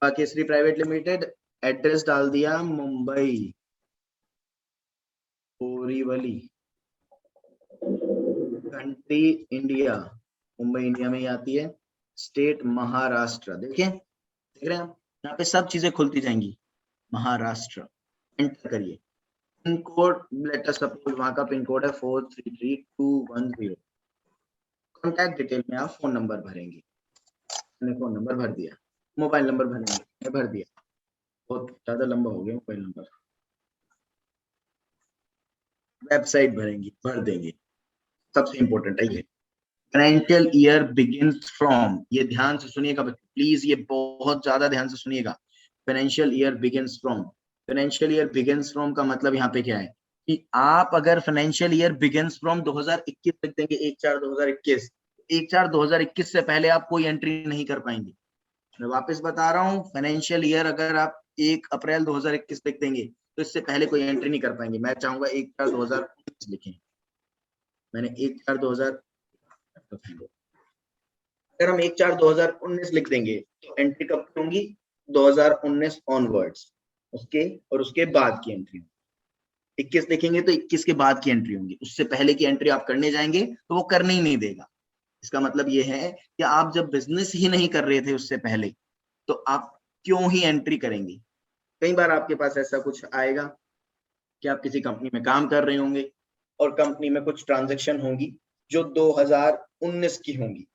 केसरी प्राइवेट लिमिटेड, एड्रेस डाल दिया Mumbai Borivali, country India, Mumbai India में ही आती है, स्टेट महाराष्ट्र। देखिए देख रहे हैं आप, यहाँ पे सब चीजें खुलती जाएंगी। महाराष्ट्र, एंटर करिए। Pin code, let us suppose वहां का पिन कोड है 433210। कॉन्टैक्ट डिटेल में आप फोन नंबर भरेंगे, मैंने फोन नंबर भर दिया। मोबाइल नंबर भरेंगे, मैं भर दिया, बहुत ज्यादा लंबा हो गया मोबाइल नंबर। वेबसाइट भरेंगे, भर देंगे। सबसे इंपॉर्टेंट है ये, फाइनेंशियल ईयर बिगिंस फ्रॉम, ये ध्यान से सुनिएगा प्लीज, ये बहुत ज्यादा ध्यान से सुनिएगा। Financial year begins from, financial year begins from का मतलब यहाँ पे क्या है कि आप अगर फाइनेंशियल ईयर बिगिंस फ्रॉम 2021 लिख देंगे, 1/4/2021, 1/4/2021 से पहले आप कोई एंट्री नहीं कर पाएंगे। मैं वापस बता रहा हूँ, फाइनेंशियल ईयर अगर आप 1 अप्रैल 2021 लिख देंगे तो इससे पहले कोई एंट्री नहीं कर पाएंगे। मैं चाहूंगा 1/4/2019 लिखें, मैंने 1/4/2000, अगर हम 1/4/2019 लिख देंगे तो एंट्री कब होंगी, 2019 ऑनवर्ड्स, उसके और उसके बाद की एंट्री। 21 लिखेंगे तो 21 के बाद की एंट्री होंगी, उससे पहले की एंट्री आप करने जाएंगे तो वो करने ही नहीं देगा। इसका मतलब ये है कि आप जब बिजनेस ही नहीं कर रहे थे उससे पहले, तो आप क्यों ही एंट्री करेंगे। कई बार आपके पास ऐसा कुछ आएगा कि आप किसी कंपनी में काम कर रहे होंगे और कंपनी में कुछ ट्रांजैक्शन होंगी जो 2019 की होंगी,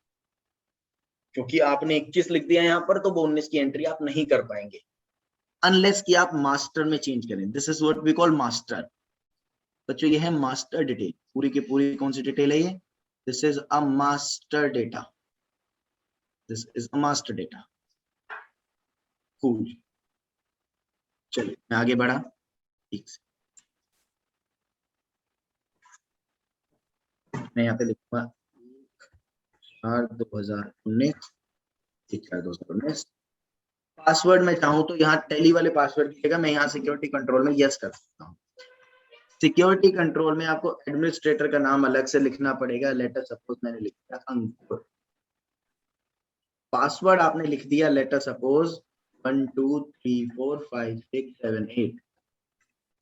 क्योंकि आपने 21 लिख दिया यहाँ पर, तो वो 19 की एंट्री आप नहीं कर पाएंगे अनलेस कि आप मास्टर में चेंज करें। This is what we call master. बच्चों ये है मास्टर डिटेल, पूरी की पूरी कौन सी डिटेल है ये, this is a master data, this is a master data. Cool, चलिए मैं आगे बढ़ा। ठीक से मैं यहाँ पे लिखूंगा 1/4/2019। पासवर्ड मैं चाहूँ तो यहाँ टैली वाले पासवर्ड लिखेगा, मैं यहाँ सिक्योरिटी कंट्रोल में यस कर सकता हूँ। सिक्योरिटी कंट्रोल में आपको एडमिनिस्ट्रेटर का नाम अलग से लिखना पड़ेगा। लेटर सपोज मैंने लिख दिया अंकुर, पासवर्ड आपने लिख दिया लेटर सपोज 1 2 3 4 5 6 7 8,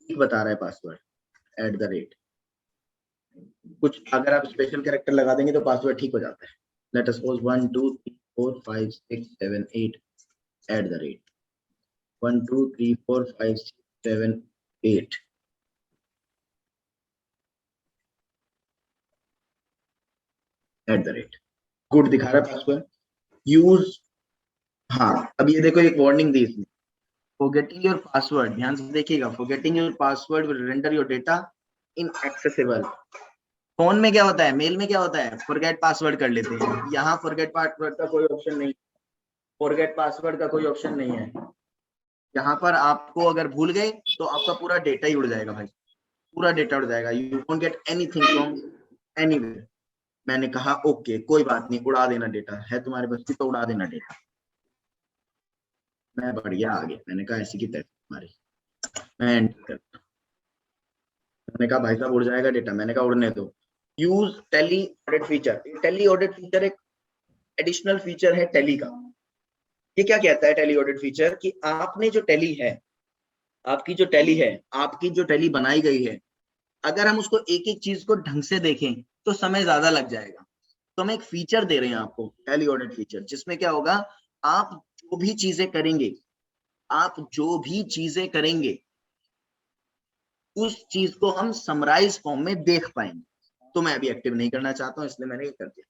बता रहा है पासवर्ड @ कुछ अगर आप स्पेशल कैरेक्टर लगा देंगे तो पासवर्ड ठीक हो जाता है। लेट अस सपोज 1 2 3 4 5 6 7 8 @ 1 2 3 4 5 6 7 8 @ गुड दिखा रहा है पासवर्ड। यूज, हाँ अब ये देखो एक वार्निंग दी इसने, फॉरगेटिंग योर पासवर्ड, ध्यान से देखिएगा, forgetting your password will render your data inaccessible. Phone में क्या होता है, मेल में क्या होता है, फॉरगेट पासवर्ड कर लेते हैं, यहाँ फॉरगेट पासवर्ड का कोई ऑप्शन नहीं, फॉरगेट पासवर्ड का कोई ऑप्शन नहीं है। यहाँ पर आपको अगर भूल गए तो आपका पूरा डेटा ही उड़ जाएगा भाई, पूरा डेटा उड़ जाएगा। You won't get anything from anywhere. मैंने कहा ओके कोई बात नहीं, उड़ा देना डेटा, है तुम्हारे बस की तो उड़ा देना डेटा। मैं बढ़ गया आगे, मैंने कहा ऐसी की तैसी तुम्हारी, मैं एंटर करता। मैंने कहा भाई साहब उड़ जाएगा डेटा, मैंने कहा उड़ने दो। Use tally audit feature, tally audit feature एक एडिशनल फीचर है टैली का। ये क्या कहता है टैली ऑडिट फीचर, कि आपने जो टैली है, आपकी जो टैली है, आपकी जो टैली बनाई गई है, अगर हम उसको एक एक चीज को ढंग से देखें तो समय ज्यादा लग जाएगा। तो हम एक फीचर दे रहे हैं आपको, टैली ऑडिट फीचर, जिसमें क्या होगा, आप जो भी चीजें करेंगे, आप जो भी चीजें करेंगे उस चीज को हम समराइज फॉर्म में देख पाएंगे। तो मैं अभी एक्टिव नहीं करना चाहता हूं, इसलिए मैंने ये कर दिया।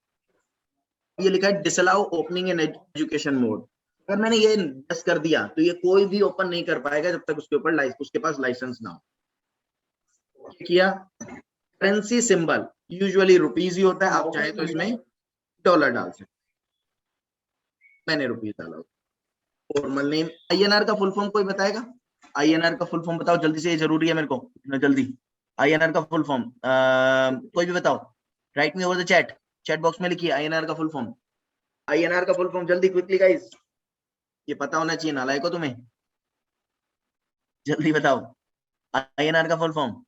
ये लिखा है disallow opening in education mode. अगर मैंने ये यस कर दिया तो ये कोई भी ओपन नहीं कर पाएगा जब तक उसके ऊपर उसके पास लाइसेंस ना हो। किया, करेंसी सिंबल यूजुअली रुपीज ही होता है, आप चाहे तो इसमें डॉलर डाल सकते, मैंने रुपीज डाला। फॉर्मल नेम, INR का फुल फॉर्म कोई बताएगा? INR का फुल फॉर्म बताओ जल्दी से, ये जरूरी है मेरे को, जल्दी। INR का फुल फॉर्म कोई भी बताओ, right me over the chat, chat box में लिखिए INR का फुल फॉर्म, INR का फुल फॉर्म जल्दी, क्विकली गाइस, ये पता होना चाहिए नालायक को तुम्हें, जल्दी बताओ INR का फुल फॉर्म।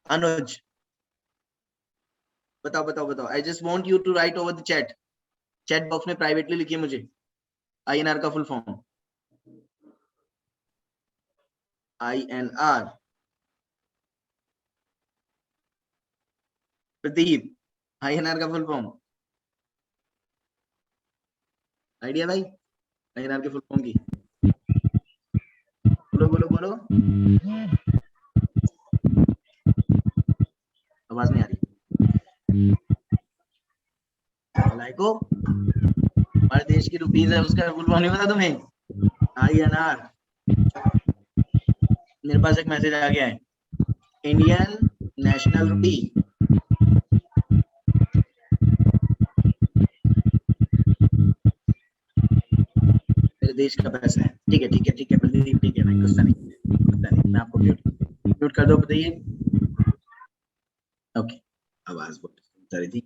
अनुज बताओ बताओ बताओ, I just want you to write over the chat, chat box में प्राइवेटली लिखिए मुझे INR का full form. INR, Pradeep INR का फुल फॉर्म, आइडिया भाई INR के फुल फॉर्म की, बोलो बोलो बोलो, आवाज नहीं आ रही। लाइको, हमारे देश की रुपीज है, उसका फुल फॉर्म नहीं पता तुम्हें? INR, मेरे पास एक मैसेज आ गया है, इंडियन नेशनल रुपी, मेरे देश का पैसा है। ठीक है ठीक है ठीक है प्रदीप, ठीक है भाई, गुस्सा नहीं, मैं आपको म्यूट कर दो, बताइए। ओके, आवाज बहुत आ रही थी।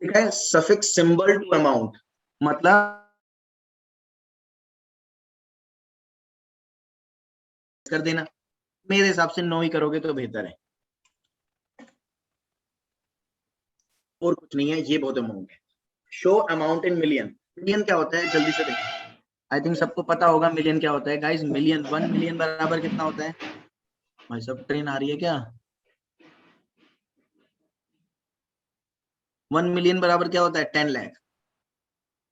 ठीक है, सफिक्स सिंबल टू अमाउंट, मतलब कर देना, मेरे हिसाब से 9 ही करोगे तो बेहतर है, और कुछ नहीं है, ये बहुत अमाउंट है। Show amount in million, million क्या होता है जल्दी से देखो, आई थिंक सबको पता होगा मिलियन क्या होता है गाइस। मिलियन, 1 मिलियन बराबर कितना होता है भाई? सब ट्रेन आ रही है क्या? 1 मिलियन बराबर क्या होता है? 10 लाख।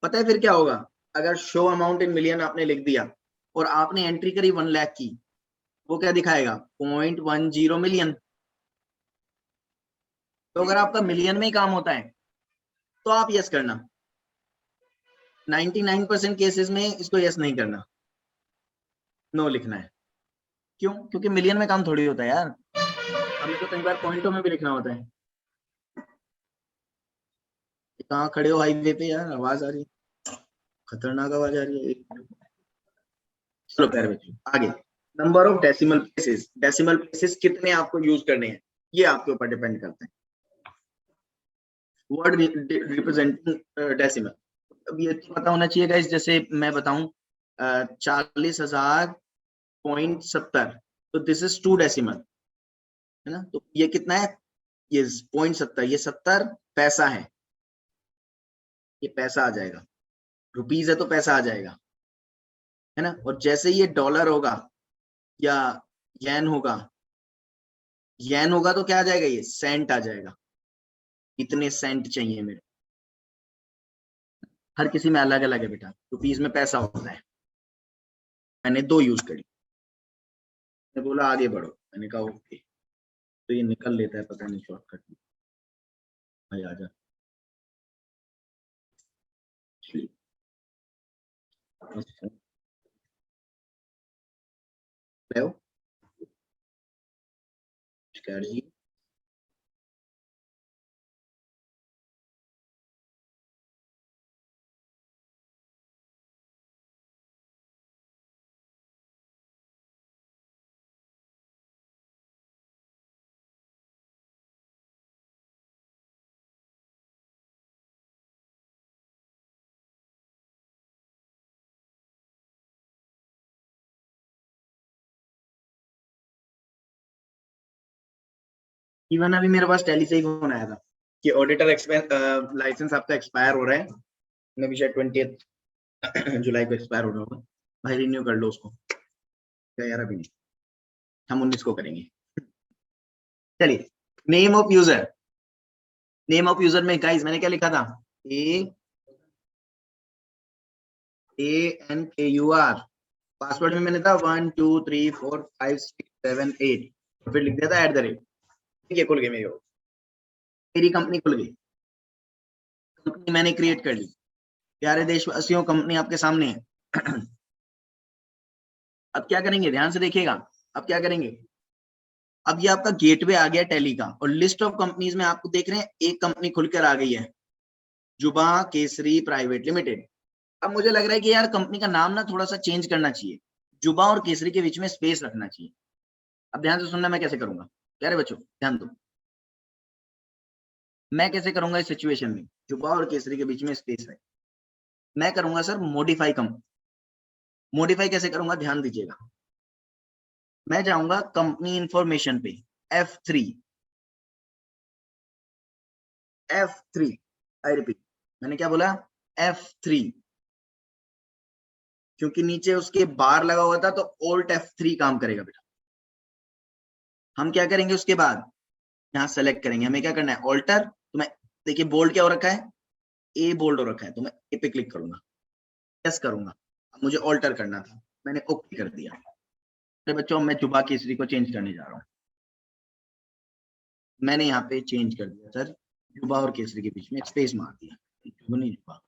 पता है फिर क्या होगा? अगर शो अमाउंट इन मिलियन आपने लिख दिया और आपने एंट्री करी 1 लाख की, वो क्या दिखाएगा? 0.10 मिलियन। तो अगर आपका मिलियन में ही काम होता है तो आप यस करना, 99% केसेस में इसको यस नहीं करना, नो लिखना है। क्यों? क्योंकि मिलियन में काम थोड़ी होता है यार, हमें तो कई बार पॉइंटों में भी लिखना होता है। कहाँ खड़े हो हाईवे पे यार, आवाज आ रही है, खतरनाक आवाज आ रही है। चलो पैर बच्चों आगे, number of decimal places, decimal places कितने आपको यूज करने हैं ये आपके ऊपर डिपेंड करता है। वर्ड रिप्रेजेंटिंग डेसिमल, अब ये तो पता होना चाहिए गाइस, जैसे मैं बताऊं 40,000.70, तो दिस इज 2 डेसिमल, है ना? तो ये कितना है? ये 0.70, ये 70 पैसा है, ये पैसा आ जाएगा, रुपीज है तो पैसा आ जाएगा, है ना? और जैसे ये डॉलर होगा या येन होगा, येन होगा तो क्या आ जाएगा? ये सेंट आ जाएगा, इतने सेंट चाहिए मेरे, हर किसी में अलग अलग है बेटा, रुपीज में पैसा होता है। मैंने 2 यूज करी, मैं बोला आगे बढ़ो, मैंने कहा ओके, तो ये निकल लेता है, पता नहीं शॉर्टकट में, भाई आजा। हेलो जी, इवन अभी मेरे पास टैली से ही फोन आया था कि ऑडिटर लाइसेंस आपका एक्सपायर हो रहा है, मैं भी शायद 20 जुलाई को एक्सपायर हो रहा होगा, भाई रिन्यू कर लो उसको। क्या यार अभी नहीं, हम 19 को करेंगे। चलिए, name of user, name of user में गाइस मैंने क्या लिखा था? ANKUR, पासवर्ड में मैंने था 1 2 3 4 5 6 7 8, फिर लिख दिया था @ ठीक है, खुल गई मेरी कंपनी खुल गई, कंपनी मैंने क्रिएट कर ली। प्यारे देशवासियों, कंपनी आपके सामने है, अब क्या करेंगे, ध्यान से देखिएगा। अब क्या करेंगे, अब ये आपका गेटवे आ गया टैली का, और लिस्ट ऑफ कंपनीज में आपको देख रहे हैं एक कंपनी खुलकर आ गई है, जुबा केसरी प्राइवेट लिमिटेड। अब मुझे लग रहा है कि यार कंपनी का नाम ना थोड़ा सा चेंज करना चाहिए, जुबा और केसरी के बीच में स्पेस रखना चाहिए। अब ध्यान से सुनना मैं कैसे करूंगा, प्यारे बच्चों ध्यान दो, मैं कैसे करूंगा इस सिचुएशन में, जुबा और केसरी के बीच में स्पेस है। मैं करूंगा सर मॉडिफाई मॉडिफाई कैसे करूंगा, ध्यान दीजिएगा। मैं जाऊंगा कंपनी इंफॉर्मेशन पे, F3 आई रिपीट, मैंने क्या बोला, F3, क्योंकि नीचे उसके बार लगा हुआ था तो Alt F3 काम करेगा बेटा। हम क्या करेंगे उसके बाद, यहाँ सेलेक्ट करेंगे, हमें क्या करना है, ऑल्टर। तो मैं देखिए बोल्ड क्या हो रखा है, ए बोल्ड हो रखा है, तो मैं ए पे क्लिक करूंगा, यस करूंगा। अब मुझे ऑल्टर करना था, मैंने ओके कर दिया। तो बच्चों मैं जुबा केसरी को चेंज करने जा रहा हूँ, मैंने यहाँ पे चेंज कर दिया सर, जुबा और केसरी के बीच में स्पेस मार दिया, नहीं जुबा।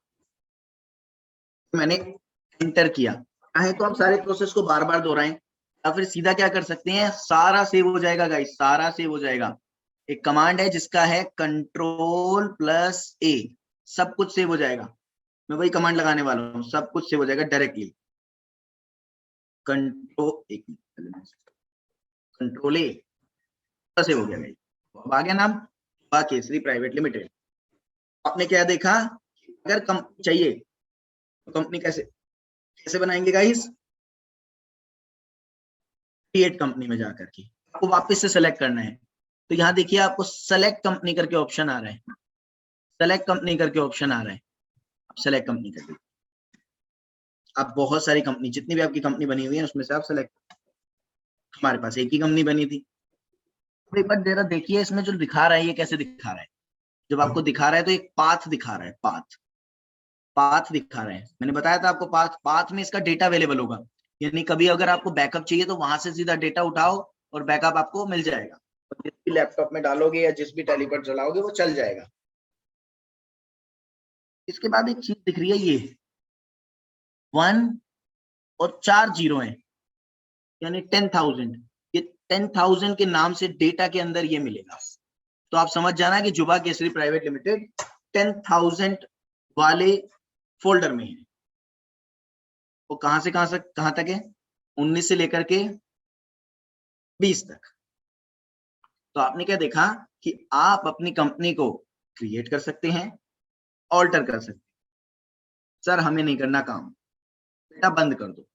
मैंने एंटर किया, चाहे तो आप सारे प्रोसेस को बार बार दोहराएं, या फिर सीधा क्या कर सकते हैं, सारा सेव हो जाएगा गाइस, सारा सेव हो जाएगा। एक कमांड है जिसका है Ctrl+A, सब कुछ सेव हो जाएगा। मैं वही कमांड लगाने वाला हूँ, सब कुछ सेव हो जाएगा डायरेक्टली। Ctrl+A सेव हो गया गाइस। अब आ गया नाम, जुबा केसरी प्राइवेट लिमिटेड। आपने क्या देखा, अगर कंपनी चाहिए तो कंपनी कैसे बनाएंगे गाइस, क्रिएट कंपनी में जाकर के आपको वापस से सेलेक्ट करना है। तो यहाँ देखिए आपको सेलेक्ट कंपनी करके ऑप्शन आ रहा है, सेलेक्ट कंपनी करके ऑप्शन आ रहा है, आप सेलेक्ट कंपनी करके, आप बहुत सारी कंपनी, जितनी भी आपकी कंपनी बनी हुई है उसमें से आप सेलेक्ट, हमारे पास एक ही कंपनी बनी थी। तो एक बार जरा देखिए इसमें जो दिखा रहा है ये कैसे दिखा रहा है, जब आपको दिखा रहा है तो एक पाथ दिखा रहा है, पाथ दिखा रहा है। मैंने बताया था आपको पाथ में इसका डेटा अवेलेबल होगा, यानी कभी अगर आपको बैकअप चाहिए तो वहां से सीधा डेटा उठाओ और बैकअप आपको मिल जाएगा, जिस भी लैपटॉप में डालोगे या जिस भी टैली पर चलाओगे वो चल जाएगा। इसके बाद एक चीज दिख रही है, ये 1 और 4 जीरो है, यानी 10,000, ये 10,000 के नाम से डेटा के अंदर ये मिलेगा। तो आप समझ जाना कि जुबा केसरी प्राइवेट लिमिटेड 10,000 वाले फोल्डर में है। वो कहां से कहां तक है, 19 से लेकर के 20 तक। तो आपने क्या देखा कि आप अपनी कंपनी को क्रिएट कर सकते हैं, ऑल्टर कर सकते हैं। सर हमें नहीं करना काम, बेटा बंद कर दो,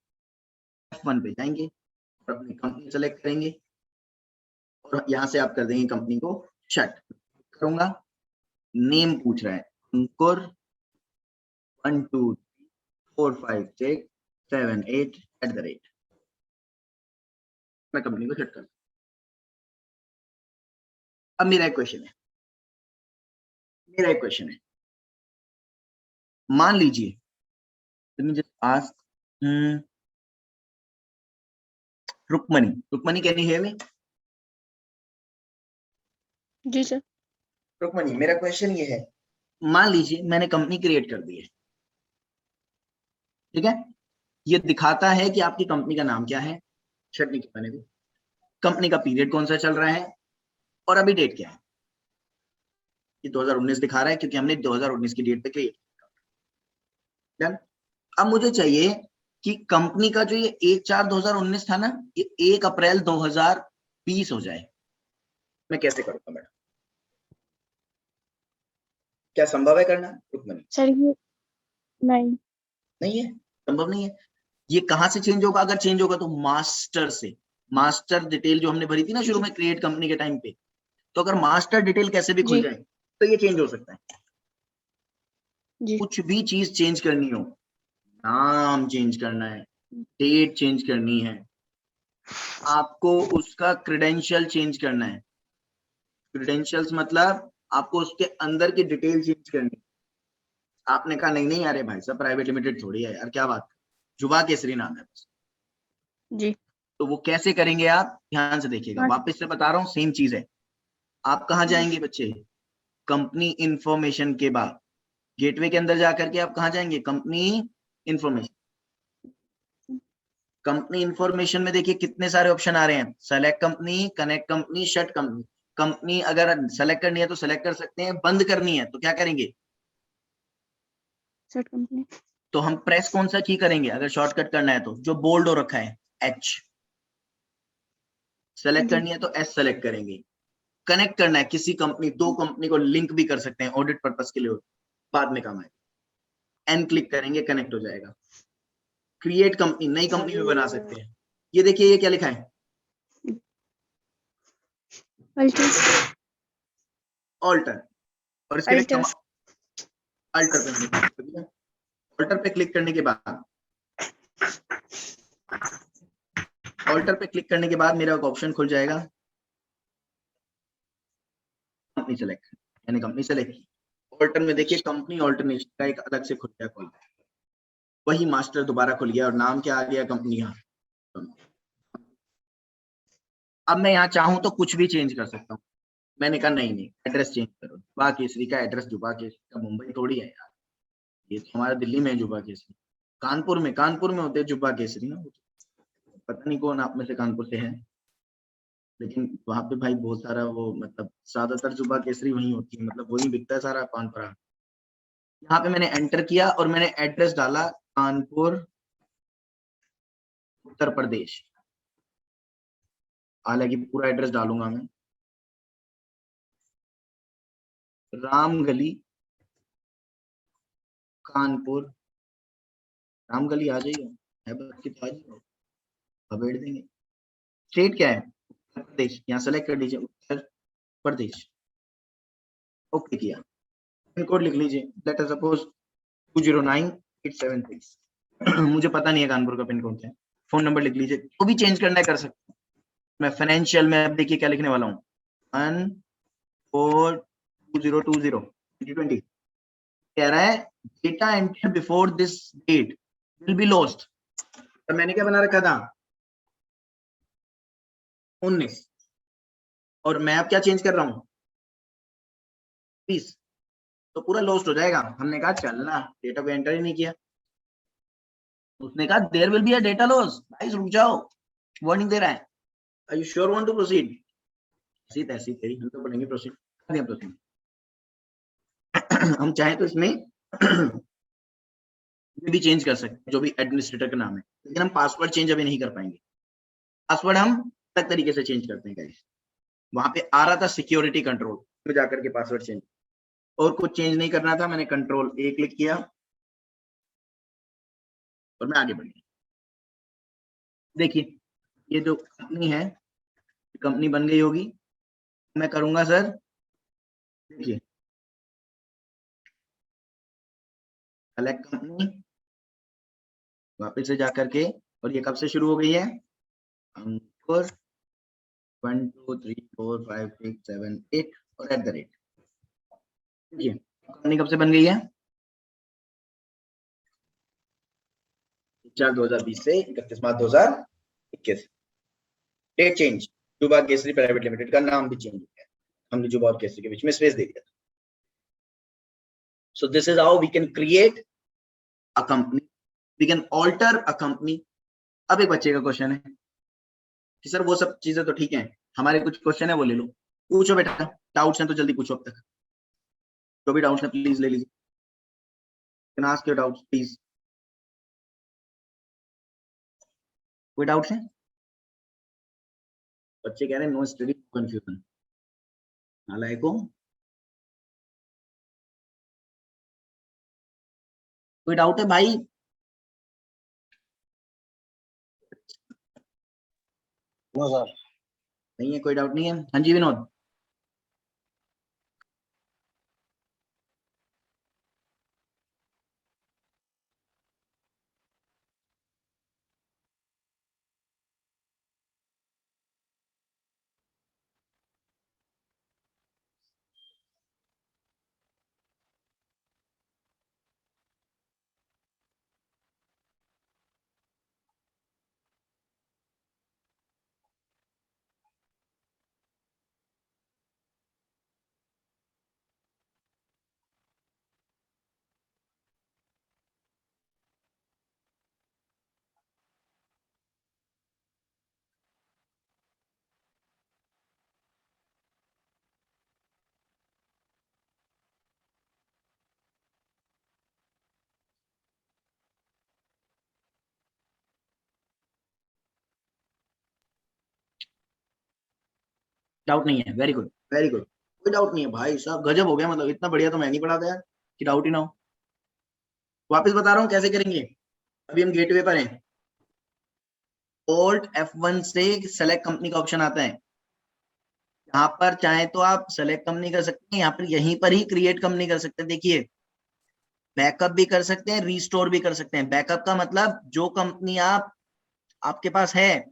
F1 पे जाएंगे और अपनी कंपनी सेलेक्ट करेंगे और यहां से आप कर देंगे कंपनी को शट। करूंगा, नेम पूछ रहा है, अंकुर 1 2 4 5 6 7 8 मैं कंपनी को शट कर। अब मेरा एक क्वेश्चन है, मान लीजिए Rukmani can you hear me? जी सर। रुक्मणी, मेरा क्वेश्चन ये है, मान लीजिए मैंने कंपनी क्रिएट कर दी है, ठीक है, ये दिखाता है कि आपकी कंपनी का नाम क्या है, छटनी के बने, कंपनी का पीरियड कौन सा चल रहा है और अभी डेट क्या है। ये 2019 दिखा रहा है क्योंकि हमने 2019 की डेट पे क्रिएट किया। अब मुझे चाहिए कि कंपनी का जो ये 1/4/2019 था ना, ये 1 अप्रैल 2020 हो जाए। मैं कैसे करूंगा मैडम, क्या संभव है करना रुक्मणी? सर ये नहीं है, संभव नहीं है। ये कहां से चेंज होगा, अगर चेंज होगा तो मास्टर से, मास्टर डिटेल जो हमने भरी थी ना शुरू में क्रिएट कंपनी के टाइम पे, तो अगर मास्टर डिटेल कैसे भी खुल जाए तो ये चेंज हो सकता है। कुछ भी चीज चेंज करनी हो, नाम चेंज करना है, डेट चेंज करनी है, आपको उसका क्रेडेंशियल चेंज करना है। क्रेडेंशियल्स मतलब आपको उसके अंदर की डिटेल चेंज करनी है। आपने कहा नहीं अरे भाई साहब प्राइवेट लिमिटेड थोड़ी है यार, क्या बात, जुबा केसरी नाम है बस जी। तो वो कैसे करेंगे आप, ध्यान से देखिएगा, वापस से बता रहा हूँ सेम चीज है। आप कहाँ जाएंगे बच्चे, कंपनी इंफॉर्मेशन के बाद गेटवे के अंदर जाकर के आप कहाँ जाएंगे, कंपनी इंफॉर्मेशन, कंपनी इंफॉर्मेशन में देखिए कितने सारे ऑप्शन आ रहे हैं, select company, connect company, shut company. Company अगर सेलेक्ट करनी है तो सेलेक्ट कर सकते हैं, बंद करनी है तो क्या करेंगे? Shut company. तो हम प्रेस कौन सा की करेंगे अगर शॉर्टकट करना है तो? जो बोल्ड हो रखा है एच। सेलेक्ट जी। करनी है तो एस सेलेक्ट करेंगे। कनेक्ट करना है किसी कंपनी, दो कंपनी को लिंक भी कर सकते हैं ऑडिट पर्पस के लिए, बाद में काम आएगा। एन क्लिक करेंगे, कनेक्ट हो जाएगा। क्रिएट कंपनी, नई कंपनी में बना सकते हैं। ये देखिए ये क्या लिखा है? अल्टर। ऑल्टर। और इसके लिए अल्टर। अल्टर पे क्लिक करेंगे। ऑल्टर पे क्लिक करने के बाद, ऑल्टर पे क्लिक करने के बाद मेरा एक ऑप्शन खुल जाएगा, कंपनी सेलेक्ट, यानी कंपनी सेलेक्ट की। ऑल्टर में देखिए कंपनी ऑल्टरनेशन का एक अलग से खुल गया कॉल, वही मास्टर दोबारा खुल गया और नाम क्या आ गया? कंपनी का। अब मैं यहाँ चाहूं तो कुछ भी चेंज कर सकता हूँ। मैंने कहा नहीं नहीं, एड्रेस चेंज करो। जुबा केसरी का एड्रेस जुबा केसरी का मुंबई थोड़ी है यार, ये तो हमारा दिल्ली में है जुबा केसरी। कानपुर में होते हैं जुबा केसरी ना। पता नहीं कौन आप में से कानपुर से है, लेकिन वहां पे भाई बहुत सारा वो मतलब ज्यादातर जुबा केसरी वही होती है, मतलब वही बिकता है सारा पान पराग। यहाँ पे मैंने एंटर किया और मैंने एड्रेस डाला कानपुर उत्तर प्रदेश। हालांकि पूरा एड्रेस डालूंगा मैं, रामगली कानपुर। रामगली आ जाइए, है बस की तो आ जाइए, अवेट देंगे। स्टेट क्या है? उत्तर प्रदेश। यहाँ सेलेक्ट कर लीजिए उत्तर प्रदेश, ओके किया। पिन कोड लिख लीजिए, लेट अस सपोज 209876। मुझे पता नहीं है कानपुर का पिन कोड क्या है। फोन नंबर लिख लीजिए, तो भी चेंज करना है कर सकते हैं। मैं फाइनेंशियल में अब देखिए क्या लिखने वाला हूँ, 1/4/2020 कह रहा है data enter before this date will be lost. तो मैंने क्या बना रखा था? 19, और मैं अब क्या चेंज कर रहा हूँ? 20। तो पूरा लॉस्ट हो जाएगा। हमने कहा चलना, डेटा को एंटर ही नहीं किया। उसने कहा there will be a data loss. भाई रुक जाओ, वार्निंग दे रहा है। Are you sure want to proceed? ऐसी तैसी तेरी, हम तो पढ़ेंगे प्रोसीड, कर दिया प्रोसीड। हम चाहे तो इसमें ये भी चेंज कर सकते हैं, जो भी एडमिनिस्ट्रेटर का नाम है, लेकिन हम पासवर्ड चेंज अभी नहीं कर पाएंगे। पासवर्ड हम अलग तरीके से चेंज करते हैं गाइस। वहां पे आ रहा था सिक्योरिटी कंट्रोल, फिर जाकर के पासवर्ड चेंज, और कुछ चेंज नहीं करना था। मैंने कंट्रोल ए क्लिक किया और मैं आगे बढ़ गया। देखिए ये जो कंपनी है, कंपनी बन गई होगी। मैं करूंगा सर, देखिए सेलेक्ट कंपनी, वापस से जाकर के, और ये कब से शुरू हो गई है? अंकुर 1 2 3 4 5 6 7 8 और @ देखिए कंपनी कब से बन गई है? 4/2020 से 31 मार्च 2021। डेट चेंज, जुबा केसरी प्राइवेट लिमिटेड का नाम भी चेंज हो गया, हमने जुबा और केसरी के बीच में स्पेस दे दिया। So this is how we can create a company, we can alter a company. अब एक बच्चे का क्वेश्चन है कि सर वो सब चीजें तो ठीक है, हमारे कुछ क्वेश्चन है वो ले लो। पूछो बेटा, डाउट्स हैं तो जल्दी पूछो। अब तक जो भी डाउट्स हैं प्लीज ले लीजिए, can ask your doubts please. कोई डाउट्स है? बच्चे कह रहे हैं नो स्टडी कंफ्यूजन। नालायको, कोई डाउट है भाई? No sir. नहीं है, कोई डाउट नहीं है। हाँ जी विनोद। डाउट नहीं है, वेरी गुड वेरी गुड, कोई डाउट नहीं है भाई साहब, गजब हो गया, मतलब इतना बढ़िया तो मैं नहीं पढ़ाता यार कि डाउट ही ना हो। वापस बता रहा हूँ कैसे करेंगे। अभी हम गेटवे पर हैं, Alt F1 से सेलेक्ट कंपनी का ऑप्शन आता है, यहाँ पर चाहे तो आप सेलेक्ट कंपनी कर सकते हैं, यहाँ पर यहीं पर ही क्रिएट कंपनी कर सकते हैं। देखिए बैकअप भी कर सकते हैं, रीस्टोर भी कर सकते हैं। बैकअप का मतलब जो कंपनी आपके पास है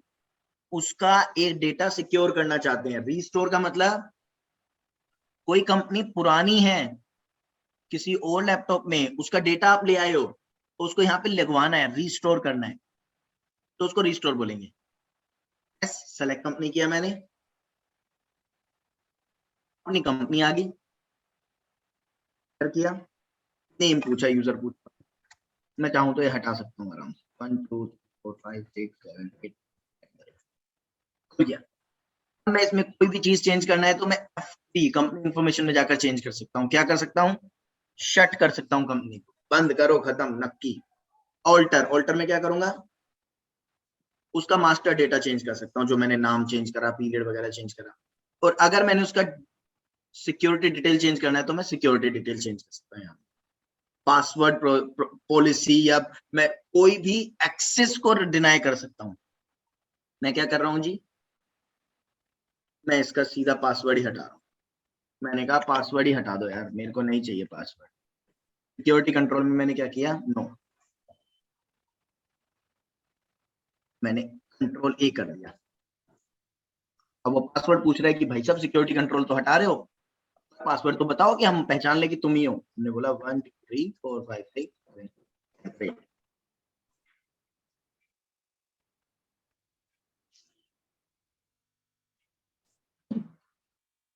उसका एक डेटा सिक्योर करना चाहते हैं। रीस्टोर का मतलब कोई कंपनी पुरानी है किसी और लैपटॉप में, उसका डेटा आप ले आए हो तो उसको यहाँ पे लगवाना है, रीस्टोर करना है, तो उसको रीस्टोर बोलेंगे। सेलेक्ट कंपनी किया मैंने, अपनी कंपनी आ गई, किया, नेम पूछा, यूजर पूछा, मैं चाहूं तो ये हटा सकता हूँ आराम से। 1 2 3 4 5 6 7 8 खुल गया। मैं इसमें कोई भी चीज चेंज करना है तो मैं FT कंपनी इंफॉर्मेशन में जाकर चेंज कर सकता हूँ। क्या कर सकता हूँ? शट कर सकता हूँ कंपनी को, बंद करो, खत्म, नक्की। ऑल्टर में क्या करूंगा? उसका मास्टर डेटा चेंज कर सकता हूँ, जो मैंने नाम चेंज करा, पीरियड वगैरह चेंज करा। और अगर मैंने उसका सिक्योरिटी डिटेल चेंज करना है तो मैं सिक्योरिटी डिटेल चेंज कर सकता हूँ। यहाँ पासवर्ड पॉलिसी या मैं कोई भी एक्सेस को डिनाई कर सकता हूँ। मैं क्या कर रहा हूँ जी, मैं इसका सीधा पासवर्ड ही हटा रहा हूँ। मैंने कहा पासवर्ड ही हटा दो यार, मेरे को नहीं चाहिए पासवर्ड। सिक्योरिटी कंट्रोल में मैंने क्या किया, नो, मैंने कंट्रोल ए कर दिया। अब वो पासवर्ड पूछ रहा है कि भाई साहब सिक्योरिटी कंट्रोल तो हटा रहे हो, पासवर्ड तो बताओ कि हम पहचान ले कि तुम ही हो। हमने बोला 1 2 3 4 5 6 7 8।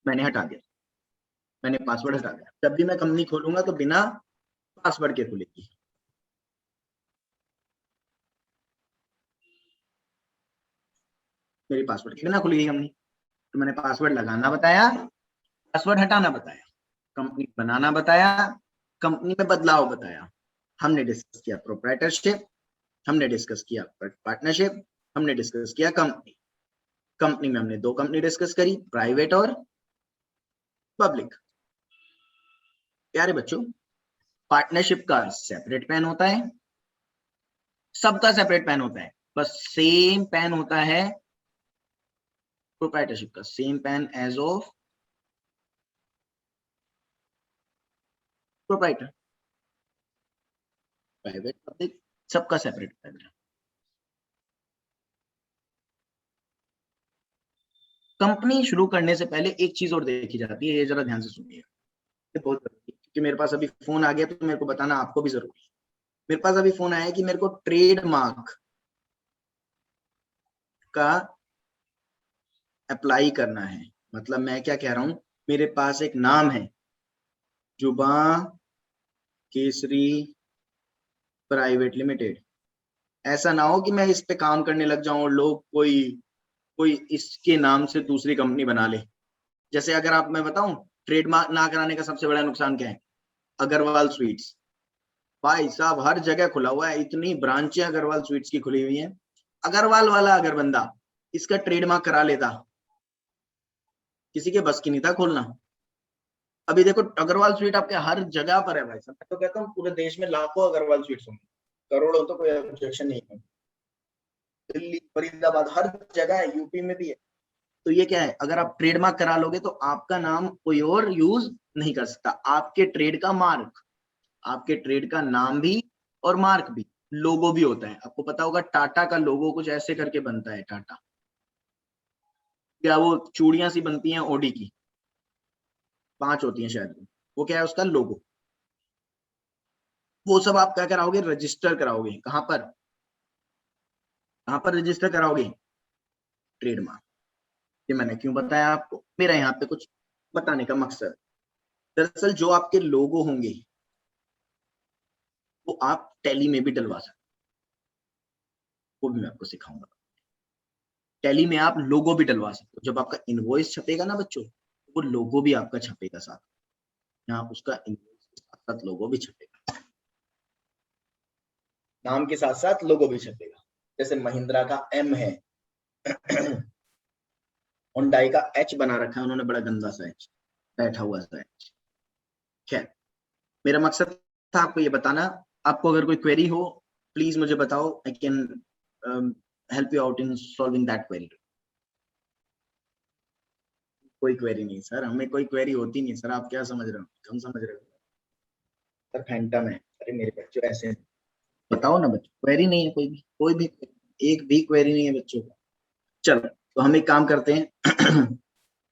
मैंने हटा दिया, मैंने पासवर्ड हटा दिया। जब भी मैं कंपनी खोलूंगा तो बिना पासवर्ड के खुलेगी। मेरी पासवर्ड के बिना खुलेगी कंपनी। तो मैंने पासवर्ड लगाना बताया, पासवर्ड हटाना बताया, कंपनी बनाना बताया, कंपनी में बदलाव बताया। हमने डिस्कस किया प्रोप्राइटरशिप, हमने डिस्कस किया पार्टनरशिप, हमने डिस्कस किया कंपनी। कंपनी में हमने 2 कंपनी डिस्कस करी, प्राइवेट और पब्लिक। प्यारे बच्चों, पार्टनरशिप का सेपरेट पैन होता है, सबका सेपरेट पैन होता है, बस सेम पैन होता है प्रोप्राइटरशिप का, same PAN as of proprietor. Private public सबका सेपरेट पैन है। कंपनी शुरू करने से पहले एक चीज और देखी जाती है, ये जरा ध्यान से सुनिए, ये बहुत जरूरी है, क्योंकि मेरे पास अभी फोन आ गया तो मेरे को बताना आपको भी जरूरी है। मेरे पास अभी फोन आया है कि मेरे को ट्रेडमार्क का अप्लाई करना है। मतलब मैं क्या कह रहा हूं, मेरे पास एक नाम है जुबां केसरी प्राइवेट लिमिटेड। ऐसा ना हो कि मैं इस पे काम करने लग जाऊं और लोग कोई इसके नाम से दूसरी कंपनी बना ले। जैसे अगर आप, मैं बताऊं ट्रेडमार्क ना कराने का सबसे बड़ा नुकसान क्या है, अग्रवाल स्वीट्स, भाई साहब हर जगह खुला हुआ है, इतनी ब्रांचें अग्रवाल स्वीट्स की खुली हुई हैं। अग्रवाल वाला अगर बंदा इसका ट्रेडमार्क करा लेता, किसी के बस की नहीं था खोलना। अभी देखो अग्रवाल स्वीट आपके हर जगह पर है भाई साहब, मैं तो कहता हूँ पूरे देश में लाखों अग्रवाल स्वीट्स होंगे, करोड़ों, तो कोई ऑब्जेक्शन नहीं है। दिल्ली, फरीदाबाद, हर जगह है, यूपी में भी है। तो ये क्या है, अगर आप ट्रेडमार्क करा लोगे तो आपका नाम कोई और यूज नहीं कर सकता। आपके ट्रेड का मार्क, आपके ट्रेड का नाम भी और मार्क भी, लोगो भी होता है। आपको पता होगा टाटा का लोगो कुछ ऐसे करके बनता है, टाटा, या वो चूड़ियां सी बनती हैं ओडी की, 5 होती हैं शायद, वो क्या है उसका लोगो। वो सब आप क्या कराओगे, रजिस्टर कराओगे। कहां पर रजिस्टर कराओगे, ट्रेडमार्क। ये मैंने क्यों बताया आपको, मेरा यहाँ पे कुछ बताने का मकसद, दरअसल जो आपके लोगो होंगे वो आप टैली में भी डलवा सकते, वो भी मैं आपको सिखाऊंगा। टैली में आप लोगो भी डलवा सकते हो। जब आपका इनवॉइस छपेगा ना बच्चों, वो लोगो भी आपका छपेगा साथ, यहाँ उसका इनवॉइस के साथ साथ लोगो भी छपेगा, नाम के साथ साथ लोगो भी छपेगा। जैसे महिंद्रा का M है Hyundai का H बना रखा है उन्होंने, बड़ा गंदा सा H, बैठा हुआ सा H। खैर, मेरा मकसद था आपको ये बताना। आपको अगर कोई क्वेरी हो प्लीज मुझे बताओ, I can help you out in solving that query. कोई क्वेरी नहीं सर, हमें कोई क्वेरी होती नहीं सर, आप क्या समझ रहे हो, कम समझ रहे हो सर, फैंटम है। अरे मेरे बच्चों ऐसे हैं। बताओ ना बच्चों, क्वेरी नहीं है कोई भी एक भी क्वेरी नहीं है बच्चों को। चलो तो हम एक काम करते हैं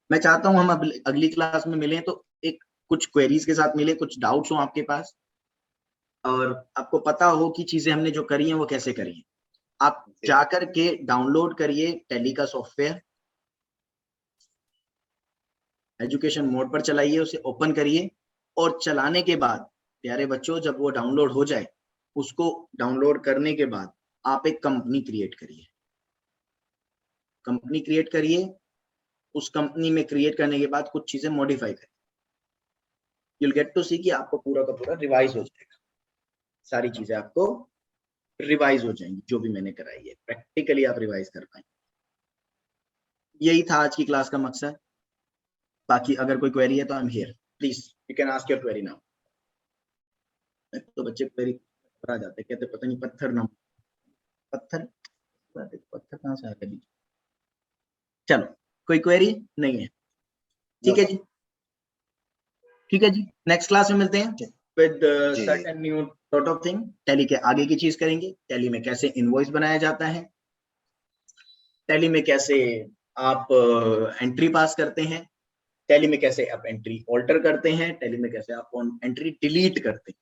मैं चाहता हूं हम अगली क्लास में मिलें तो एक कुछ क्वेरीज के साथ मिले, कुछ डाउट्स हो आपके पास, और आपको पता हो कि चीजें हमने जो करी हैं वो कैसे करी हैं। आप जाकर के डाउनलोड करिए टैली का सॉफ्टवेयर, एजुकेशन मोड पर चलाइए, उसे ओपन करिए, और चलाने के बाद प्यारे बच्चों जब वो डाउनलोड हो जाए, उसको डाउनलोड करने के बाद आप एक कंपनी क्रिएट करिए। कंपनी क्रिएट करिए, उस कंपनी में क्रिएट करने के बाद कुछ चीजें मॉडिफाई करिए। you'll get to see कि आपको पूरा का पूरा रिवाइज हो जाएगा, सारी चीजें आपको रिवाइज हो जाएंगी, जो भी मैंने कराई है प्रैक्टिकली आप रिवाइज कर पाएंगे। यही था आज की क्लास का मकसद। बाकी अगर कोई क्वेरी है तो I am here, please you can ask your query now. तो बच्चे क्वेरी आ जाते कहते पता नहीं पत्थर ना पत्थर कहाँ से आ गया। चलो कोई क्वेरी नहीं है, ठीक है जी, ठीक है जी। नेक्स्ट क्लास में मिलते हैं with certain new sort of thing. Tally के आगे की चीज करेंगे, टैली में कैसे इनवॉइस बनाया जाता है, टैली में कैसे आप एंट्री पास करते हैं, टैली में कैसे आप एंट्री ऑल्टर करते हैं, टैली में कैसे आप एंट्री डिलीट करते हैं,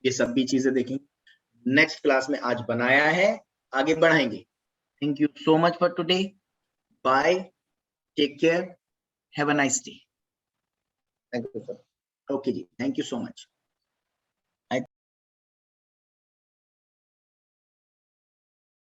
ये सब भी चीजें देखेंगे। नेक्स्ट क्लास में आज बनाया है, आगे बढ़ाएंगे। Thank you so much for today, bye, take care, have a nice day. Thank you sir. Okay जी, थैंक यू सो मच।